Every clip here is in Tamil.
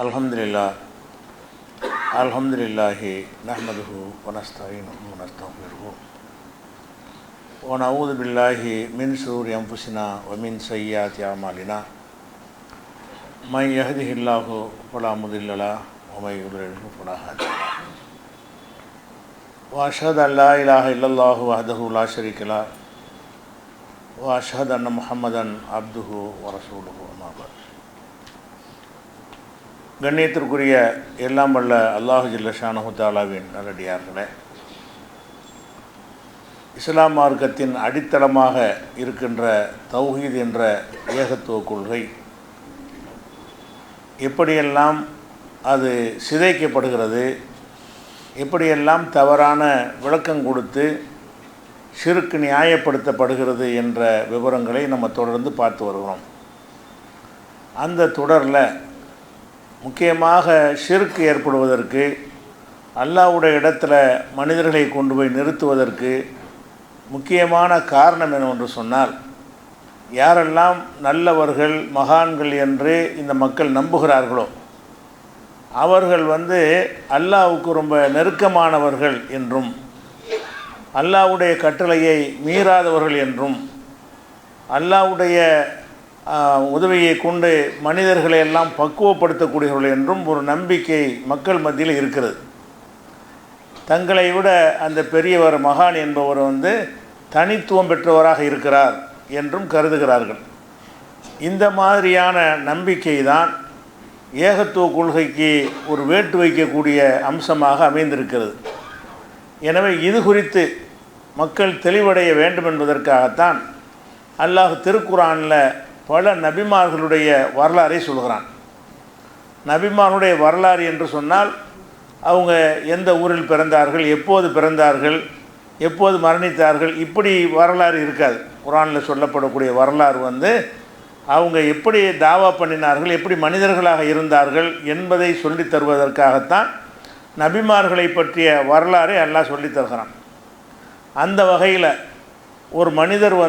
அல்ஹம்துலில்லாஹி நஹ்மதுஹு வ நஸ்தஈனுஹு வ நஸ்தக்ஃபிருஹு வ நஊது பில்லாஹி மின் ஷுரூரி அன்ஃபுஸினா வ மின் ஸய்யிஆத்தி அஅமாலினா மன் யஹ்திஹில்லாஹு ஃபலா முதில்ல லஹு வ மன் யுضللஹு ஃபலா ஹாதிய லஹு வ அஷ்ஹது அன் லா இலாஹ இல்லல்லாஹு வஹ்தஹு லா ஷரீக லஹு வ அஷ்ஹது அன்ன முஹம்மதன் அப்துஹு வ ரசூலுஹு அம்மா பஅத். கண்ணியத்திற்குரிய எல்லாம் வல்ல அல்லாஹு ஜல்ல ஷானஹு தஆலாவின் நல்லடியார்களே, இஸ்லாம் மார்க்கத்தின் அடித்தளமாக இருக்கின்ற தௌஹீத் என்ற ஏகத்துவ கொள்கை எப்படியெல்லாம் அது சிதைக்கப்படுகிறது, எப்படியெல்லாம் தவறான விளக்கம் கொடுத்து ஷிர்க் நியாயப்படுத்தப்படுகிறது என்ற விவரங்களை நம்ம தொடர்ந்து பார்த்து வருகிறோம். அந்த தொடரில் முக்கியமாக ஷிர்க் ஏற்படுவதற்கு, அல்லாஹ்வுடைய இடத்துல மனிதர்களை கொண்டு போய் நிறுத்துவதற்கு முக்கியமான காரணம் என்னவென்று சொன்னால், யாரெல்லாம் நல்லவர்கள் மகான்கள் என்று இந்த மக்கள் நம்புகிறார்களோ அவர்கள் அல்லாஹ்வுக்கு ரொம்ப நெருக்கமானவர்கள் என்றும், அல்லாஹ்வுடைய கட்டளையை மீறாதவர்கள் என்றும், அல்லாஹ்வுடைய உதவியை கொண்டு மனிதர்களை எல்லாம் பக்குவப்படுத்தக்கூடியவர்கள் என்றும் ஒரு நம்பிக்கை மக்கள் மத்தியில் இருக்கிறது. தங்களை விட அந்த பெரியவர் மகான் என்பவர் தனித்துவம் பெற்றவராக இருக்கிறார் என்றும் கருதுகிறார்கள். இந்த மாதிரியான நம்பிக்கை தான் ஏகத்துவ கொள்கைக்கு ஒரு வேட்டு வைக்கக்கூடிய அம்சமாக அமைந்திருக்கிறது. எனவே இது குறித்து மக்கள் தெளிவடைய வேண்டும் என்பதற்காகத்தான் அல்லாஹ் திருக்குர்ஆனில் பல நபிமார்களுடைய வரலாறை சொல்கிறான். நபிமார்களுடைய வரலாறு என்று சொன்னால் அவங்க எந்த ஊரில் பிறந்தார்கள், எப்போது பிறந்தார்கள், எப்போது மரணித்தார்கள், இப்படி வரலாறு இருக்காது. குர்ஆனில் சொல்லப்படக்கூடிய வரலாறு அவங்க எப்படி தாவா பண்ணினார்கள், எப்படி மனிதர்களாக இருந்தார்கள் என்பதை சொல்லித் தருவதற்காகத்தான் நபிமார்களை பற்றிய வரலாறை அல்லாஹ் சொல்லித் தருகிறான். அந்த வகையில் ஒரு மனிதர்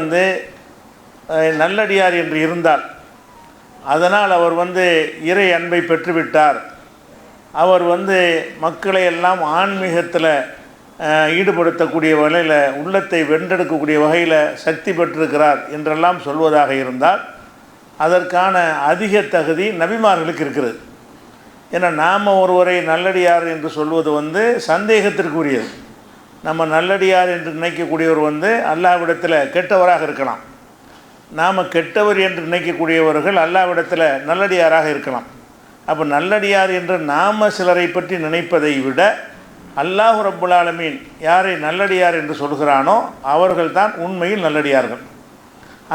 நல்லடியார் என்று இருந்தால், அதனால் அவர் இறை அன்பை பெற்றுவிட்டார், அவர் மக்களை எல்லாம் ஆன்மீகத்தில் ஈடுபடுத்தக்கூடிய வகையில், உள்ளத்தை வென்றெடுக்கக்கூடிய வகையில் சக்தி பெற்றிருக்கிறார் என்றெல்லாம் சொல்வதாக இருந்தால் அதற்கான அதிக தகுதி நபிமார்களுக்கு இருக்கிறது. ஏன்னா நாம் ஒருவரை நல்லடியார் என்று சொல்வது சந்தேகத்திற்குரியது. நம்ம நல்லடியார் என்று நினைக்கக்கூடியவர் அல்லாஹ்விடத்தில் கெட்டவராக இருக்கலாம், நாம் கெட்டவர் என்று நினைக்கக்கூடியவர்கள் அல்லாஹ்விடத்தில் நல்லடியாராக இருக்கலாம். அப்போ நல்லடியார் என்று நாம் சிலரை பற்றி நினைப்பதை விட அல்லாஹ் ரப்புல் ஆலமீன் யாரை நல்லடியார் என்று சொல்கிறானோ அவர்கள்தான் உண்மையில் நல்லடியார்கள்.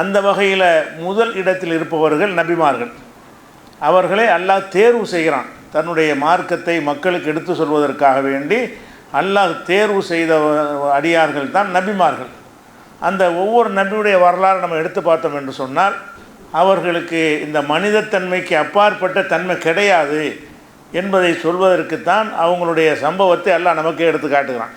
அந்த வகையில் முதல் இடத்தில் இருப்பவர்கள் நபிமார்கள். அவர்களை அல்லாஹ் தேர்வு செய்கிறான். தன்னுடைய மார்க்கத்தை மக்களுக்கு எடுத்து சொல்வதற்காக வேண்டி அல்லாஹ் தேர்வு செய்த அடியார்கள் தான் நபிமார்கள். அந்த ஒவ்வொரு நபியுடைய வரலாறு நம்ம எடுத்து பார்த்தோம் என்று சொன்னால் அவர்களுக்கு இந்த மனிதத்தன்மைக்கு அப்பாற்பட்ட தன்மை கிடையாது என்பதை சொல்வதற்குத்தான் அவங்களுடைய சம்பவத்தை அல்லாஹ் நமக்கே எடுத்து காட்டுகிறான்.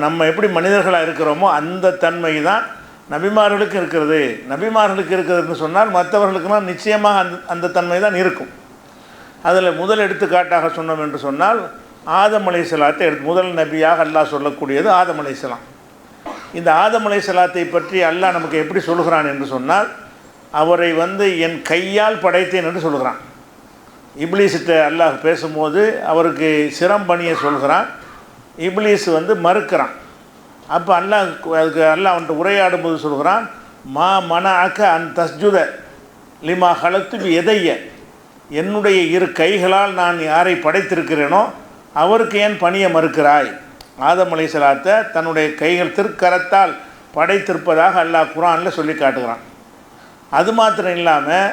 நம்ம எப்படி மனிதர்களாக இருக்கிறோமோ அந்த தன்மை தான் நபிமார்களுக்கு இருக்கிறது. நபிமார்களுக்கு இருக்கிறதுன்னு சொன்னால் மற்றவர்களுக்கெல்லாம் நிச்சயமாக அந்த தன்மை தான் இருக்கும். அதில் முதல் எடுத்துக்காட்டாக சொன்னோம் என்று சொன்னால் ஆதம் அலைஹிஸ்ஸலாத்தை முதல் நபியாக அல்லாஹ் சொல்லக்கூடியது ஆதம் அலைஹிஸ்ஸலாம். இந்த ஆதம் அலைஹிஸ்ஸலாத்தை பற்றி அல்லாஹ் நமக்கு எப்படி சொல்கிறான் என்று சொன்னால், அவரை என் கையால் படைத்தேன் என்று சொல்கிறான். இப்லீஸ்கிட்ட அல்லாஹ் பேசும்போது அவருக்கு சிரம் பணியை சொல்கிறான். இப்லீஸ் மறுக்கிறான். அப்போ அதுக்கு அல்லாஹ் உரையாடும் போது சொல்கிறான், மா மனஅக அன் தஸ்ஜுத லிமா ஹலக்து பி யதைய, என்னுடைய இரு கைகளால் நான் யாரை படைத்திருக்கிறேனோ அவருக்கு ஏன் பணியை மறுக்கிறாய்? ஆதம் அலைஹிஸ்ஸலாத்தை தன்னுடைய கைகள் திருக்கரத்தால் படைத்திருப்பதாக அல்லாஹ் குர்ஆனில் சொல்லி காட்டுகிறான். அது மாத்திரம் இல்லாமல்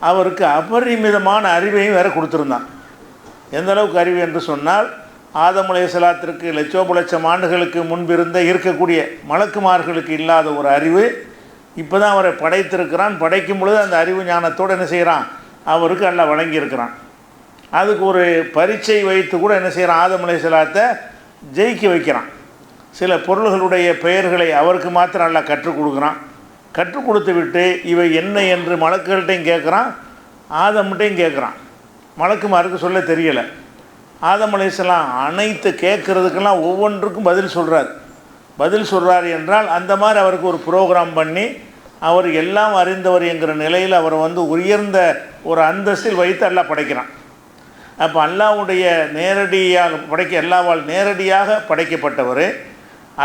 அவருக்கு அபரிமிதமான அறிவையும் வேறு கொடுத்துருந்தான். எந்த அளவுக்கு அறிவு என்று சொன்னால், ஆதம் அலைஹிஸ்ஸலாத்திற்கு லட்சோபலட்சம் ஆண்டுகளுக்கு முன்பிருந்த இருக்கக்கூடிய மலக்குமார்களுக்கு இல்லாத ஒரு அறிவு இப்போ தான் அவரை படைத்திருக்கிறான். படைக்கும் பொழுது அந்த அறிவு ஞானத்தோடு என்ன செய்கிறான், அவருக்கு அல்லாஹ் வழங்கியிருக்கிறான். அதுக்கு ஒரு பரீட்சை வைத்து கூட என்ன செய்கிறான், ஆதம் அலைஹிஸ்ஸலாத்தை ஜெயிக்க வைக்கிறான். சில பொருள்களுடைய பெயர்களை அவருக்கு மாத்திரம் அல்லாஹ் கற்றுக் கொடுக்குறான். கற்றுக் கொடுத்து விட்டு இவை என்ன என்று மலக்குகள்கிட்டையும் கேட்குறான், ஆதம்கிட்டையும் கேட்குறான். மலக்குமாருக்கு சொல்ல தெரியலை. ஆதம் அலைஹிஸ்ஸலாம் அனைத்து கேட்குறதுக்கெல்லாம் ஒவ்வொன்றுக்கும் பதில் சொல்கிறார் என்றால் அந்த மாதிரி அவருக்கு ஒரு ப்ரோக்ராம் பண்ணி அவர் எல்லாம் அறிந்தவர் என்கிற நிலையில் அவரை வந்து உயர்ந்த ஒரு அந்தஸ்தில் வைத்து அல்லாஹ் படைக்கிறான். அப்போ அல்லாஹ்வுடைய அல்லாஹ்வால் நேரடியாக படைக்கப்பட்டவர்,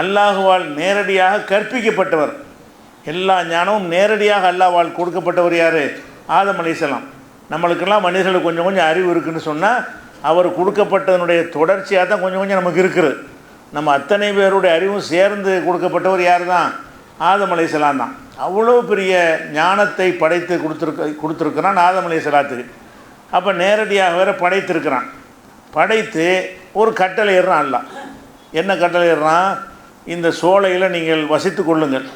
அல்லாஹ்வால் நேரடியாக கற்பிக்கப்பட்டவர், எல்லா ஞானமும் நேரடியாக அல்லாஹ்வால் கொடுக்கப்பட்டவர் யார்? ஆதம் அலைஹிஸ்ஸலாம். நம்மளுக்கெல்லாம் மனிதர்களுக்கு கொஞ்சம் கொஞ்சம் அறிவு இருக்குதுன்னு சொன்னால் அவர் கொடுக்கப்பட்டதனுடைய தொடர்ச்சியாக தான் கொஞ்சம் கொஞ்சம் நமக்கு இருக்குது. நம்ம அத்தனை பேருடைய அறிவும் சேர்ந்து கொடுக்கப்பட்டவர் யார் தான்? ஆதம் அலைஹிஸ்ஸலாம் தான். அவ்வளோ பெரிய ஞானத்தை படைத்து கொடுத்துருக்கிறான் ஆதம் அலைஹிஸ்ஸலாத்துக்கு. அப்போ நேரடியாக வேறு படைத்திருக்கிறான். படைத்து ஒரு கட்டளை ஏறுறான் அல்லாஹ். என்ன கட்டளை ஏறுறான்? இந்த சோலையில் நீங்கள் வசித்து கொள்ளுங்கள்,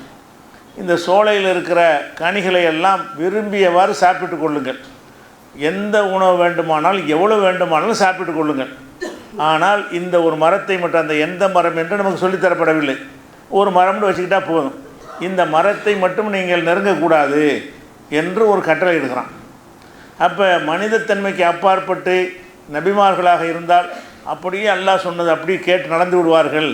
இந்த சோலையில் இருக்கிற கனிகளை எல்லாம் விரும்பியவாறு சாப்பிட்டு கொள்ளுங்கள், எந்த உணவு வேண்டுமானாலும் எவ்வளோ வேண்டுமானாலும் சாப்பிட்டு கொள்ளுங்கள். ஆனால் இந்த ஒரு மரத்தை மட்டும், அந்த எந்த மரம் என்று நமக்கு சொல்லித்தரப்படவில்லை, ஒரு மரம்னு வச்சுக்கிட்டா போதும், இந்த மரத்தை மட்டும் நீங்கள் நெருங்கக்கூடாது என்று ஒரு கட்டளை எடுக்கிறான். அப்போ மனிதத்தன்மைக்கு அப்பாற்பட்டு நபிமார்களாக இருந்தால் அப்படியே அல்லாஹ் சொன்னது அப்படியே கேட்டு நடந்து விடுவார்கள்.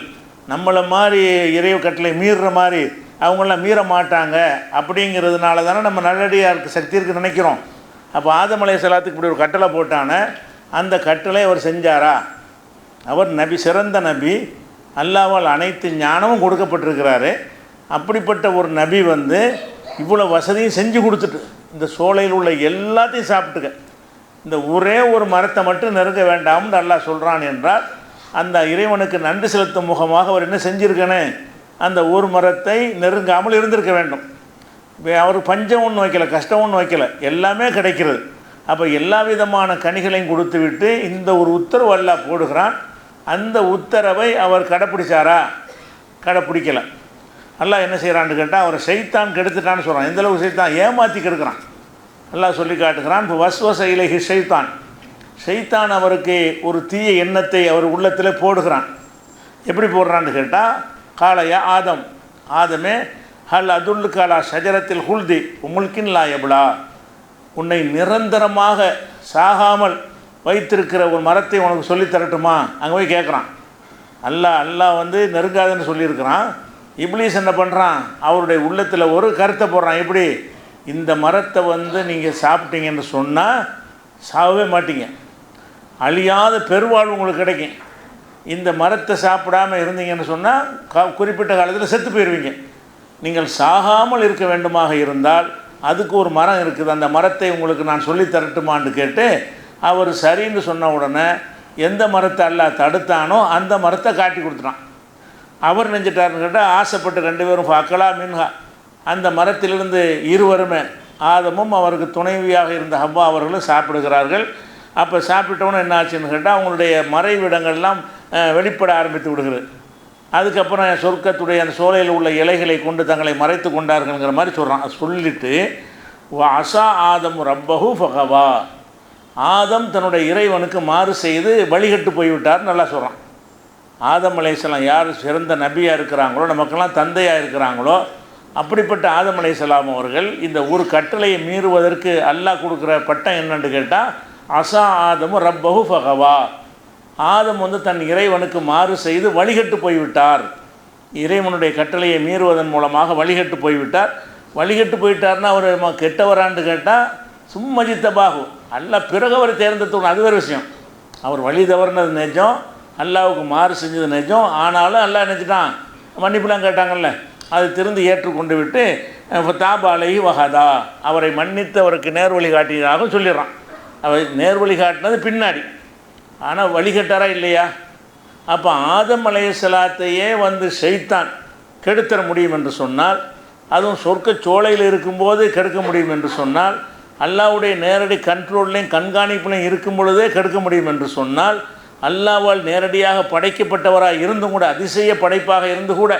நம்மளை மாதிரி இறைவ கட்டளை மீறுற மாதிரி அவங்களாம் மீற மாட்டாங்க. அப்படிங்கிறதுனால தானே நம்ம நல்லடியாக சக்தி இருக்குன்னு நினைக்கிறோம். அப்போ ஆதம் அலைஹிஸ்ஸலாத்துக்கு இப்படி ஒரு கட்டளை போட்டான, அந்த கட்டளை அவர் செஞ்சாரா? அவர் நபி, சிறந்த நபி, அல்லாஹ்வால் அனைத்து ஞானமும் கொடுக்கப்பட்டிருக்கிறாரு. அப்படிப்பட்ட ஒரு நபி வந்து இவ்வளோ வசதியும் செஞ்சு கொடுத்துட்டு இந்த சோலையில் உள்ள எல்லாத்தையும் சாப்பிட்டுக்க, இந்த ஒரே ஒரு மரத்தை மட்டும் நெருங்க வேண்டாம்னு அல்லாஹ் சொல்கிறான் என்றால் அந்த இறைவனுக்கு நன்றி செலுத்தும் முகமாக அவர் என்ன செஞ்சுருக்கனே, அந்த ஒரு மரத்தை நெருங்காமல் இருந்திருக்க வேண்டும். அவர் பஞ்சம் ஒன்றும் வைக்கலை, கஷ்டம் ஒன்றும் வைக்கலை, எல்லாமே கிடைக்கிறது. அப்போ எல்லா விதமான கனிகளையும் கொடுத்து விட்டு இந்த ஒரு உத்தரவு அல்லாஹ் போடுகிறான். அந்த உத்தரவை அவர் கடைப்பிடிச்சாரா? கடைப்பிடிக்கலை. அல்லாஹ் என்ன செய்கிறான்னு கேட்டால் அவரை ஷைத்தான் கெடுத்துட்டான்னு சொல்கிறான். எந்தளவுக்கு ஷைத்தான் ஏமாற்றி கெடுக்கிறான் அல்லாஹ் சொல்லி காட்டுகிறான். இப்போ வஸ்வஸ இலைஹி ஷைத்தான் அவருக்கு ஒரு தீய எண்ணத்தை அவர் உள்ளத்தில் போடுகிறான். எப்படி போடுறான்னு கேட்டால், காலையா ஆதமே ஹல் அதுல்லு காலா ஷஜரத்தில் ஹுல்தி முல்கின் லா எபுலா, உன்னை நிரந்தரமாக சாகாமல் வைத்திருக்கிற ஒரு மரத்தை உனக்கு சொல்லி தரட்டுமா? அங்கே போய் கேட்குறான். அல்லாஹ் வந்து நெருங்காதுன்னு சொல்லியிருக்கிறான். இப்லீஸ் என்ன பண்ணுறான்? அவருடைய உள்ளத்தில் ஒரு கருத்தை போடுறான். எப்படி? இந்த மரத்தை வந்து நீங்கள் சாப்பிட்டீங்கன்னு சொன்னால் சாகவே மாட்டீங்க, அழியாத பெருவாழ்வு உங்களுக்கு கிடைக்கும். இந்த மரத்தை சாப்பிடாமல் இருந்தீங்கன்னு சொன்னால் குறிப்பிட்ட காலத்தில் செத்து போயிடுவீங்க. நீங்கள் சாகாமல் இருக்க வேண்டுமாக இருந்தால் அதுக்கு ஒரு மரம் இருக்குது, அந்த மரத்தை உங்களுக்கு நான் சொல்லி தரட்டுமான்னு கேட்டு அவர் சரின்னு சொன்ன உடனே எந்த மரத்தை அல்லாஹ் தடுத்தானோ அந்த மரத்தை காட்டி கொடுத்துட்டான். அவர் நெஞ்சிட்டார்னு கேட்டால் ஆசைப்பட்டு ரெண்டு பேரும் அக்கலா மின்ஹா, அந்த மரத்திலிருந்து இருவருமே ஆதமும் அவருக்கு துணைவியாக இருந்த ஹவ்வா அவர்களும் சாப்பிடுகிறார்கள். அப்போ சாப்பிட்டவொன்னே என்ன ஆச்சுன்னு கேட்டால் அவங்களுடைய மறைவிடங்கள்லாம் வெளிப்பட ஆரம்பித்து விடுகிறது. அதுக்கப்புறம் சொர்க்கத்துடைய அந்த சோலையில் உள்ள இலைகளை கொண்டு தங்களை மறைத்து கொண்டார்கள்ங்கிற மாதிரி சொல்கிறான். சொல்லிவிட்டு அசா ஆதம் ரப்பஹு ஃபகவா, ஆதம் தன்னுடைய இறைவனுக்கு மாறு செய்து வழிகட்டு போய்விட்டார் நல்லா சொல்கிறான். ஆதம் அலைஹிஸ்ஸலாம் யார் சிறந்த நபியாக இருக்கிறாங்களோ, நமக்கெல்லாம் தந்தையாக இருக்கிறாங்களோ, அப்படிப்பட்ட ஆதம் அலைஹிஸ்ஸலாம் அவர்கள் இந்த ஒரு கட்டளையை மீறுவதற்கு அல்லாஹ் கொடுக்குற பட்டம் என்னன்னு கேட்டால், அசா ஆதமு ரப்பஹு ஃபகவா, ஆதம் வந்து தன் இறைவனுக்கு மாறு செய்து வழிகட்டு போய்விட்டார். இறைவனுடைய கட்டளையை மீறுவதன் மூலமாக வழிகட்டு போய்விட்டார். வழிகட்டு போயிட்டார்னா அவர் கெட்டவரான்னு கேட்டால் சும்மஜித்தபாகு, அல்லாஹ் பிறகு அவர் தேர்ந்தெடுத்து, அது வேறு விஷயம். அவர் வழி தவறுனது நிஜம், அல்லாவுக்கு மாறு செஞ்சது நிஜம். ஆனாலும் அல்லாஹ் நினச்சிட்டான், மன்னிப்புலாம் கேட்டாங்கல்ல, அது திருந்து ஏற்றுக்கொண்டு விட்டு தாபாலை வஹதா, அவரை மன்னித்து அவருக்கு நேர்வழி காட்டியதாக சொல்லிடுறான். அவர் நேர்வழி காட்டினது பின்னாடி, ஆனால் வழிகட்டாரா இல்லையா? அப்போ ஆதம் அலைஹிஸ்ஸலாத்தையே வந்து ஷைத்தான் கெடுத்தர முடியும் என்று சொன்னால், அதுவும் சொர்க்க சோலையில் இருக்கும்போது கெடுக்க முடியும் என்று சொன்னால், அல்லாஹ்வுடைய நேரடி கண்ட்ரோல்லையும் கண்காணிப்புலையும் இருக்கும் பொழுதே கெடுக்க முடியும் என்று சொன்னால், அல்லாஹ்வால் நேரடியாக படைக்கப்பட்டவராக இருந்தும் கூட, அதிசய படைப்பாக இருந்து கூட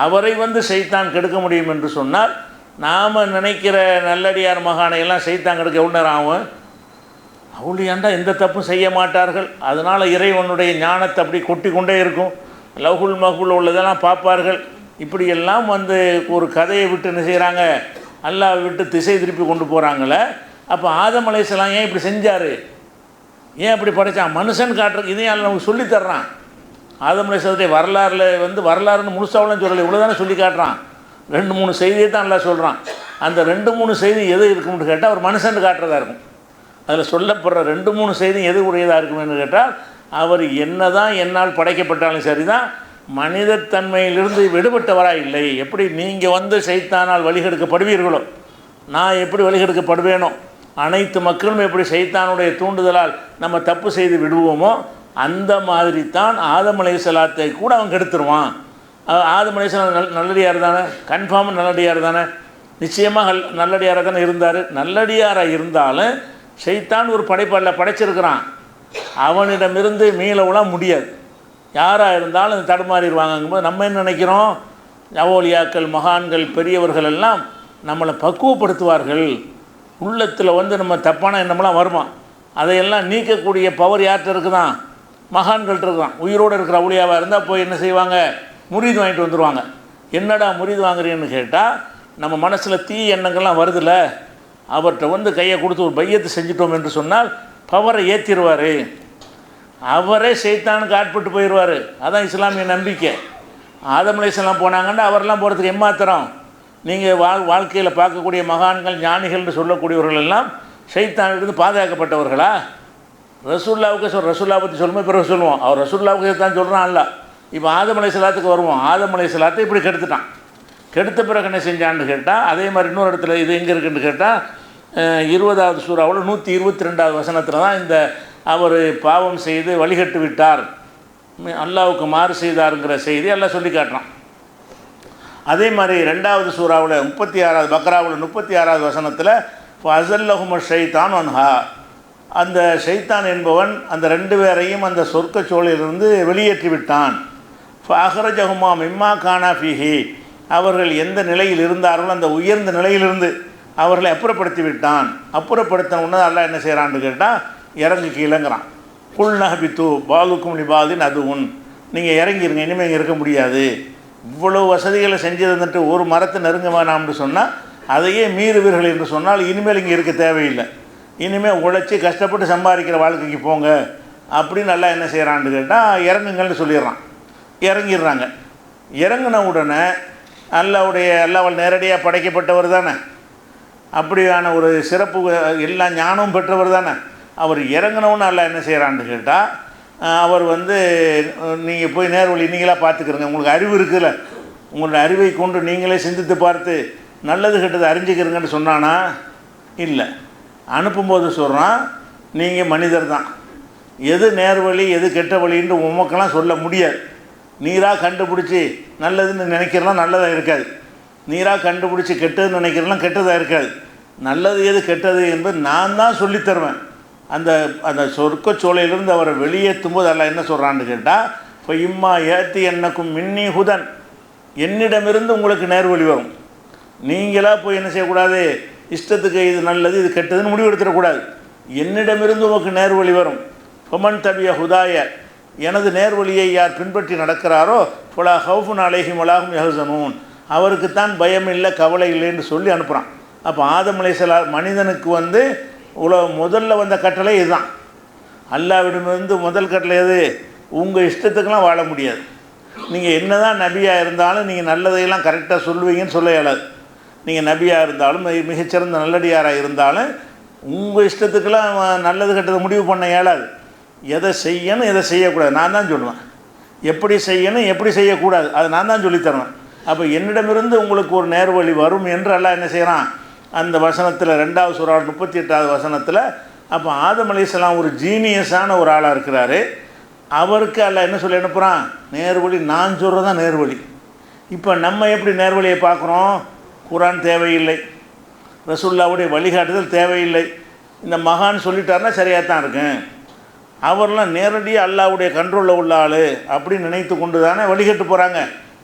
அவரை வந்து ஷைத்தான் கெடுக்க முடியும் என்று சொன்னால், நாம் நினைக்கிற நல்லடியார் மகானையெல்லாம் ஷைத்தான் கெடுக்க எவ்வளோ நேரம் ஆகும்? அவுளியாண்டா எந்த தப்பும் செய்ய மாட்டார்கள். அதனால் இறைவனுடைய ஞானத்தை அப்படி கொட்டி கொண்டே இருக்கும். லவ்ஹுல் மஹ்ஃபூல் உள்ளதெல்லாம் பார்ப்பார்கள். இப்படியெல்லாம் வந்து ஒரு கதையை விட்டு என்ன செய்கிறாங்க, அல்லாஹ் விட்டு திசை திருப்பி கொண்டு போகிறாங்களே. அப்போ ஆதம் அலைஹிஸ்ஸலாம் ஏன் இப்படி செஞ்சார்? ஏன் அப்படி படைத்தான்? மனுஷன் காட்டுறது இதையும் நமக்கு சொல்லித்தர்றான். ஆதம் அலைஹிஸ்ஸலாத்துடைய வரலாறுல வரலாறுன்னு முழுசாவெல்லாம் சொல்லலை, இவ்வளோ தானே சொல்லி காட்டுறான். 2-3 செய்தியை தான் நல்லா சொல்கிறான். அந்த 2-3 செய்தி எது இருக்கும்னு கேட்டால் அவர் மனுஷன் காட்டுறதா இருக்கும். அதில் சொல்லப்படுற 2-3 செய்தி எது உடையதாக இருக்கும்னு கேட்டால், அவர் என்ன தான் என்னால் படைக்கப்பட்டாலும் சரி தான் மனிதத்தன்மையிலிருந்து விடுபட்டவராக இல்லை. எப்படி நீங்கள் சைத்தானால் வழிகெடுக்கப்படுவீர்களோ, நான் எப்படி வழிகெடுக்கப்படுவேனோ, அனைத்து மக்களும் எப்படி சைத்தானுடைய தூண்டுதலால் நம்ம தப்பு செய்து விடுவோமோ அந்த மாதிரி தான் ஆதம் அலைஹிஸ்ஸலாத்தை கூட அவன் கெடுத்துருவான். ஆதம் அலைஹிஸ்ஸலாம் நல்லடியார் தானே, கன்ஃபார்மாக நல்லடியார் தானே, நிச்சயமாக நல்லடியாராக தானே இருந்தார். நல்லடியாராக இருந்தாலும் சைத்தான் ஒரு படைப்பாளில் படைச்சிருக்கிறான், அவனிடமிருந்து மீளவுலாம் முடியாது. யாராக இருந்தாலும் தடுமாறிடுவாங்கும்போது நம்ம என்ன நினைக்கிறோம்? அவோலியாக்கள், மகான்கள், பெரியவர்கள் எல்லாம் நம்மளை பக்குவப்படுத்துவார்கள். உள்ளத்தில் நம்ம தப்பான எண்ணமெல்லாம் வருமா, அதையெல்லாம் நீக்கக்கூடிய பவர் யார்கிட்ட இருக்குதான்? மகான்கள்ட்ட இருக்கான். உயிரோடு இருக்கிற அவுளியாவாக இருந்தால் போய் என்ன செய்வாங்க? முரீது வாங்கிட்டு வந்துடுவாங்க. என்னடா முரீது வாங்குறீன்னு கேட்டால், நம்ம மனசில் தீய எண்ணங்கள்லாம் வருதில்ல, அவர்கிட்ட கையை கொடுத்து ஒரு பையத்தை செஞ்சிட்டோம் என்று சொன்னால் பவரை ஏற்றிடுவார். அவரே சைத்தானுக்கு ஆட்பட்டு போயிடுவார். அதான் இஸ்லாமிய நம்பிக்கை. ஆதம் அலைஹிஸ்ஸலாம் போனாங்கன்னா அவரெல்லாம் போகிறதுக்கு எம்மாத்திரம்? நீங்கள் வாழ்க்கையில் பார்க்கக்கூடிய மகான்கள், ஞானிகள்னு சொல்லக்கூடியவர்கள் எல்லாம் சைத்தானிலிருந்து பாதுகாக்கப்பட்டவர்களா? ரசூலுல்லாவுக்கு ரசூல்லா பற்றி சொல்லும்போது பிறகு சொல்லுவோம், அவர் ரசூலுல்லாவுக்கு தான் சொல்கிறான் அல்ல. இப்போ ஆதம் அலைஹிஸ்ஸலாத்துக்கு வருவோம். ஆதம் அலைஹிஸ்ஸலாத்தை இப்படி கெடுத்துட்டான். கெடுத்த பிறகு என்ன செஞ்சான்னு கேட்டால், அதே மாதிரி இன்னொரு இடத்துல இது எங்கே இருக்குன்னு கேட்டால் 20வது சூறாவில் 122வது வசனத்தில் தான் இந்த அவர் பாவம் செய்து வழிகட்டு விட்டார், அல்லாஹ்வுக்கு மாறு செய்தாருங்கிற செய்தி எல்லாம் சொல்லி காட்டுறான். அதே மாதிரி 2வது சூறாவில் 36வது பக்ராவில் 36வது வசனத்தில் ஃபஸல்லஹும ஷைத்தான் அன்ஹா, அந்த ஷைத்தான் என்பவன் அந்த 2 பேரையும் அந்த சொர்க்க சோலையிலிருந்து வெளியேற்றி விட்டான். ஃபஅஹ்ரஜஹுமா மிம்மா கானா ஃபீஹி, அவர்கள் எந்த நிலையில் இருந்தார்களோ அந்த உயர்ந்த நிலையிலிருந்து அவர்களை அப்புறப்படுத்தி விட்டான். அப்புறப்படுத்த உடனே அல்லாஹ் என்ன செய்கிறான்னு கேட்டால், இறங்கி கீழங்கிறான். குல் நஹ்பித்து பாலுக்கும் லிபாதின் அதுவுன், நீங்கள் இறங்கிருங்க, இனிமேல் இங்கே இருக்க முடியாது. இவ்வளோ வசதிகளை செஞ்சு தந்துட்டு ஒரு மரத்தை நெருங்க வேணாம்னு சொன்னால், அதையே மீறுவீர்கள் என்று சொன்னால் இனிமேல் இங்கே இருக்க தேவையில்லை, இனிமேல் உழைச்சி கஷ்டப்பட்டு சம்பாதிக்கிற வாழ்க்கைக்கு போங்க அப்படின்னு நல்லா என்ன செய்கிறான்னு கேட்டால் இறங்குங்கள்னு சொல்லிடுறான். இறங்கிடுறாங்க. இறங்கின உடனே அல்லாஹ்வால் நேரடியாக படைக்கப்பட்டவர் தானே, அப்படியான ஒரு சிறப்பு எல்லா ஞானமும் பெற்றவர் தானே. அவர் இறங்கினவுன்னு அல்லாஹ் என்ன செய்கிறான்னு கேட்டால், அவர் நீங்கள் போய் நேர்வழி நீங்களாக பார்த்துக்கிறங்க, உங்களுக்கு அறிவு இருக்குல்ல, உங்களோட அறிவை கொண்டு நீங்களே சிந்தித்து பார்த்து நல்லது கெட்டது அறிஞ்சிக்கிறங்கன்னு சொன்னானா? இல்லை. அனுப்பும்போது சொல்கிறான், நீங்கள் மனிதர் தான், எது நேர்வழி எது கெட்ட வழின்னு உமக்கெல்லாம் சொல்ல முடியாது. நீராக கண்டுபிடிச்சி நல்லதுன்னு நினைக்கிறலாம் நல்லதாக இருக்காது, நீராக கண்டுபிடிச்சி கெட்டதுன்னு நினைக்கிறலாம் கெட்டதாக இருக்காது. நல்லது எது கெட்டது என்பது நான் தான் சொல்லித்தருவேன். அந்த அந்த சொர்க்க சோலையிலிருந்து அவரை வெளியேற்றும் போது அல்லாஹ் என்ன சொல்கிறான்னு கேட்டால், இப்போ இம்மா ஏற்றி என்னக்கும் மின்னி ஹுதன், என்னிடமிருந்து உங்களுக்கு நேர்வழி வரும். நீங்களாக போய் என்ன செய்யக்கூடாது, இஷ்டத்துக்கு இது நல்லது இது கெட்டதுன்னு முடிவெடுத்துடக்கூடாது. என்னிடமிருந்து உங்களுக்கு நேர்வழி வரும். ஃபமன் தபிய ஹுதாய, எனது நேர்வழியை யார் பின்பற்றி நடக்கிறாரோ ஃபலா ஹவுஃபுன் அலைஹிம் வலாஹும் யஹ்ஸனூன், அவருக்குத்தான் பயம் இல்லை கவலை இல்லைன்னு சொல்லி அனுப்புகிறான். அப்போ ஆதம் அலைஹிஸ்ஸலாம் மனிதனுக்கு முதல்ல வந்த கட்டளை இதுதான். அல்லாஹ்விடமிருந்து முதல் கட்டளை எது? உங்கள் இஷ்டத்துக்கெல்லாம் வாழ முடியாது. நீங்கள் என்ன தான் நபியாக இருந்தாலும் நீங்கள் நல்லதையெல்லாம் கரெக்டாக சொல்லுவீங்கன்னு சொல்ல இயலாது. நீங்கள் நபியாக இருந்தாலும் மிகச்சிறந்த நல்லடியாராக இருந்தாலும் உங்கள் இஷ்டத்துக்கெல்லாம் நல்லது கெட்டதை முடிவு பண்ண இயலாது. எதை செய்யணும் எதை செய்யக்கூடாது நான் தான் சொல்லுவேன். எப்படி செய்யணும் எப்படி செய்யக்கூடாது அது நான் தான் சொல்லித்தருவேன். அப்போ என்னிடமிருந்து உங்களுக்கு ஒரு நேர்வழி வரும் என்று அல்லாஹ் என்ன செய்கிறான் அந்த வசனத்தில் 2வது சூரா 38வது வசனத்தில். அப்போ ஆதம் அலைஹிஸ்ஸலாம் ஒரு ஜீனியஸான ஒரு ஆளாக இருக்கிறாரு. அவருக்கு அல்லாஹ் என்ன சொல்லி அனுப்புகிறான்? நேர்வழி நான் சொல்கிறது தான் நேர்வழி. இப்போ நம்ம எப்படி நேர்வழியை பார்க்குறோம்? குர்ஆன் தேவையில்லை, ரசூலுல்லாஹ்வுடைய வழிகாட்டுதல் தேவையில்லை, இந்த மகான் சொல்லிட்டாருன்னா சரியாக தான் இருக்கும். அவர்லாம் நேரடியாக அல்லாஹ்வுடைய கண்ட்ரோலில் உள்ள ஆள் அப்படின்னு நினைத்து கொண்டு தானே வழிகட்டு போகிறாங்க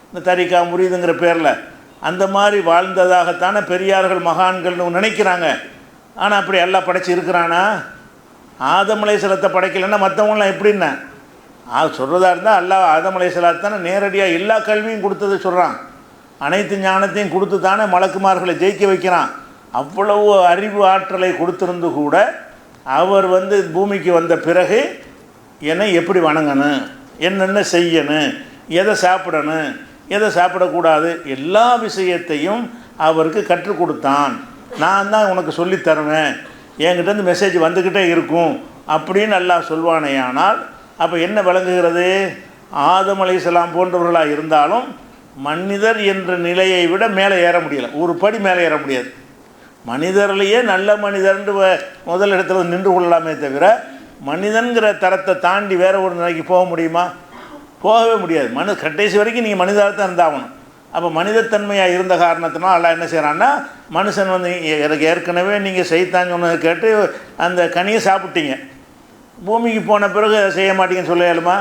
இந்த தரிகா முரீதுங்கிற பேரில். அந்த மாதிரி வாழ்ந்ததாகத்தானே பெரியார்கள் மகான்கள்னு நினைக்கிறாங்க. ஆனால் அப்படி அல்லாஹ் படைச்சி இருக்கிறானா? ஆதம் அலைஹிஸ்ஸலாத்தை படைக்கலைன்னா மற்றவங்களாம் எப்படின்னா சொல்கிறதா இருந்தால் அல்லாஹ் ஆதம் அலைஹிஸ்ஸலாத்தை தானே நேரடியாக எல்லா கல்வியும் கொடுத்தது சொல்கிறான். அனைத்து ஞானத்தையும் கொடுத்து தானே மலக்குமார்களை ஜெயிக்க வைக்கிறான். அவ்வளவு அறிவு ஆற்றலை கொடுத்திருந்து கூட அவர் வந்து பூமிக்கு வந்த பிறகு என்னை எப்படி வணங்கணும், என்னென்ன செய்யணும், எதை சாப்பிடணும், எதை சாப்பிடக்கூடாது, எல்லா விஷயத்தையும் அவருக்கு கற்றுக் கொடுத்தான். நான் தான் உனக்கு சொல்லித் தருவேன், என்கிட்டேருந்து மெசேஜ் வந்துக்கிட்டே இருக்கும் அப்படின்னு அல்லாஹ் சொல்வானேயானால் அப்போ என்ன விளங்குகிறது? ஆதம் அலைஹிஸ்ஸலாம் போன்றவர்களாக இருந்தாலும் மனிதர் என்ற நிலையை விட மேலே ஏற முடியலை, ஒரு படி மேலே ஏற முடியாது. மனிதர்லேயே நல்ல மனிதர்ன்று முதல் இடத்துல நின்று கொள்ளலாமே தவிர மனிதன்கிற தரத்தை தாண்டி வேறு ஒரு நிலைக்கு போக முடியுமா? போகவே முடியாது. கடைசி வரைக்கும் நீங்கள் மனிதராக தான் இருந்தாகணும். அப்போ மனிதத்தன்மையாக இருந்த காரணத்தினால் அல்லாஹ் என்ன செய்கிறான்னா, மனுஷன் வந்து எனக்கு ஏற்கனவே நீங்கள் செய்தான் சொன்னதை கேட்டு அந்த கனியை சாப்பிட்டீங்க, பூமிக்கு போன பிறகு செய்ய மாட்டீங்கன்னு சொல்ல இயலுமா?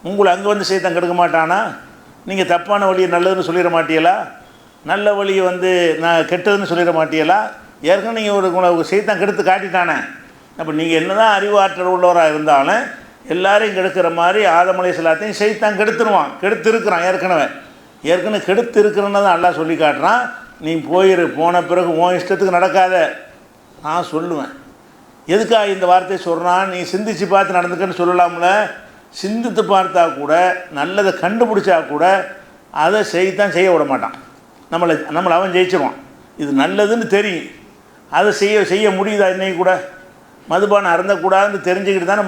உங்களை அங்கே வந்து செய்தான் கெடுக்க மாட்டானா? நீங்கள் தப்பான வழியை நல்லதுன்னு சொல்லிட மாட்டீங்களா? நல்ல வழியை வந்து நான் கெட்டதுன்னு சொல்லிட மாட்டீங்களா? ஏற்கனவே நீங்கள் ஒரு செய்தான் கெடுத்து காட்டிட்டானே. அப்போ நீங்கள் என்ன தான் அறிவாற்றல் உள்ளவராக இருந்தாலும் எல்லாரையும் கெடுக்கிற மாதிரி ஆதம் அலைஹிஸ்ஸலாத்தையும் செய்தான் கெடுத்துருவான், கெடுத்து இருக்கிறான். ஏற்கனவே கெடுத்து இருக்கிறன்னு தான் அல்லாஹ் சொல்லி காட்டுறான். நீ போயிரு, போன பிறகு உன் இஷ்டத்துக்கு நடக்காத நான் சொல்லுவேன். எதுக்காக இந்த வார்த்தையை சொல்கிறான்? நீ சிந்திச்சு பார்த்து நடந்துக்கன்னு சொல்லலாம்ல. சிந்தித்து பார்த்தா கூட நல்லதை கண்டுபிடிச்சா கூட அதை செய்தான் செய்ய விட மாட்டான். நம்மளை அவன் ஜெயிச்சிருவான். இது நல்லதுன்னு தெரியும், அதை செய்ய முடியுதா? இன்னைக்கு கூட மதுபானம் அருந்தக்கூடாதுன்னு தெரிஞ்சுக்கிட்டு தானே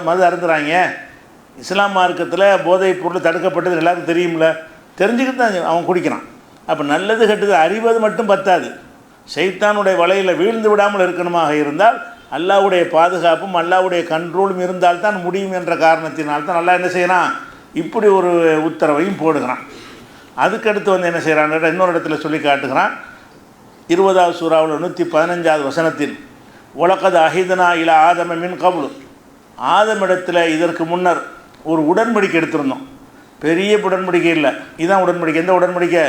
மது அருந்துறாங்க. இஸ்லாம் மார்க்கத்தில் போதைப் பொருள் தடுக்கப்பட்டது எல்லாருக்கும் தெரியும்ல, தெரிஞ்சுக்கிட்டு தான் அவன் குடிக்கிறான். அப்போ நல்லது கெட்டது அறிவது மட்டும் பத்தாது, ஷைத்தானுடைய வலையில் வீழ்ந்து விடாமல் இருக்கணுமாக இருந்தால் அல்லாஹ்வுடைய பாதுகாப்பும் அல்லாஹ்வுடைய கண்ட்ரோலும் இருந்தால்தான் முடியும் என்ற காரணத்தினால்தான் அல்லாஹ் என்ன செய்யறான், இப்படி ஒரு உத்தரவையும் போடுகிறான். அதுக்கடுத்து வந்து என்ன செய்கிறான், இன்னொரு இடத்துல சொல்லி காட்டுகிறான். 20வது சூறாவில் 115வது வசனத்தில் உலகது அஹிதனா இலா ஆதம மின் கபுலு, ஆதமிடத்தில் இதற்கு முன்னர் ஒரு உடன்படிக்கை எடுத்திருந்தோம். பெரிய உடன்படிக்கை இல்லை, இதுதான் உடன்படிக்கை. எந்த உடன்படிக்கை?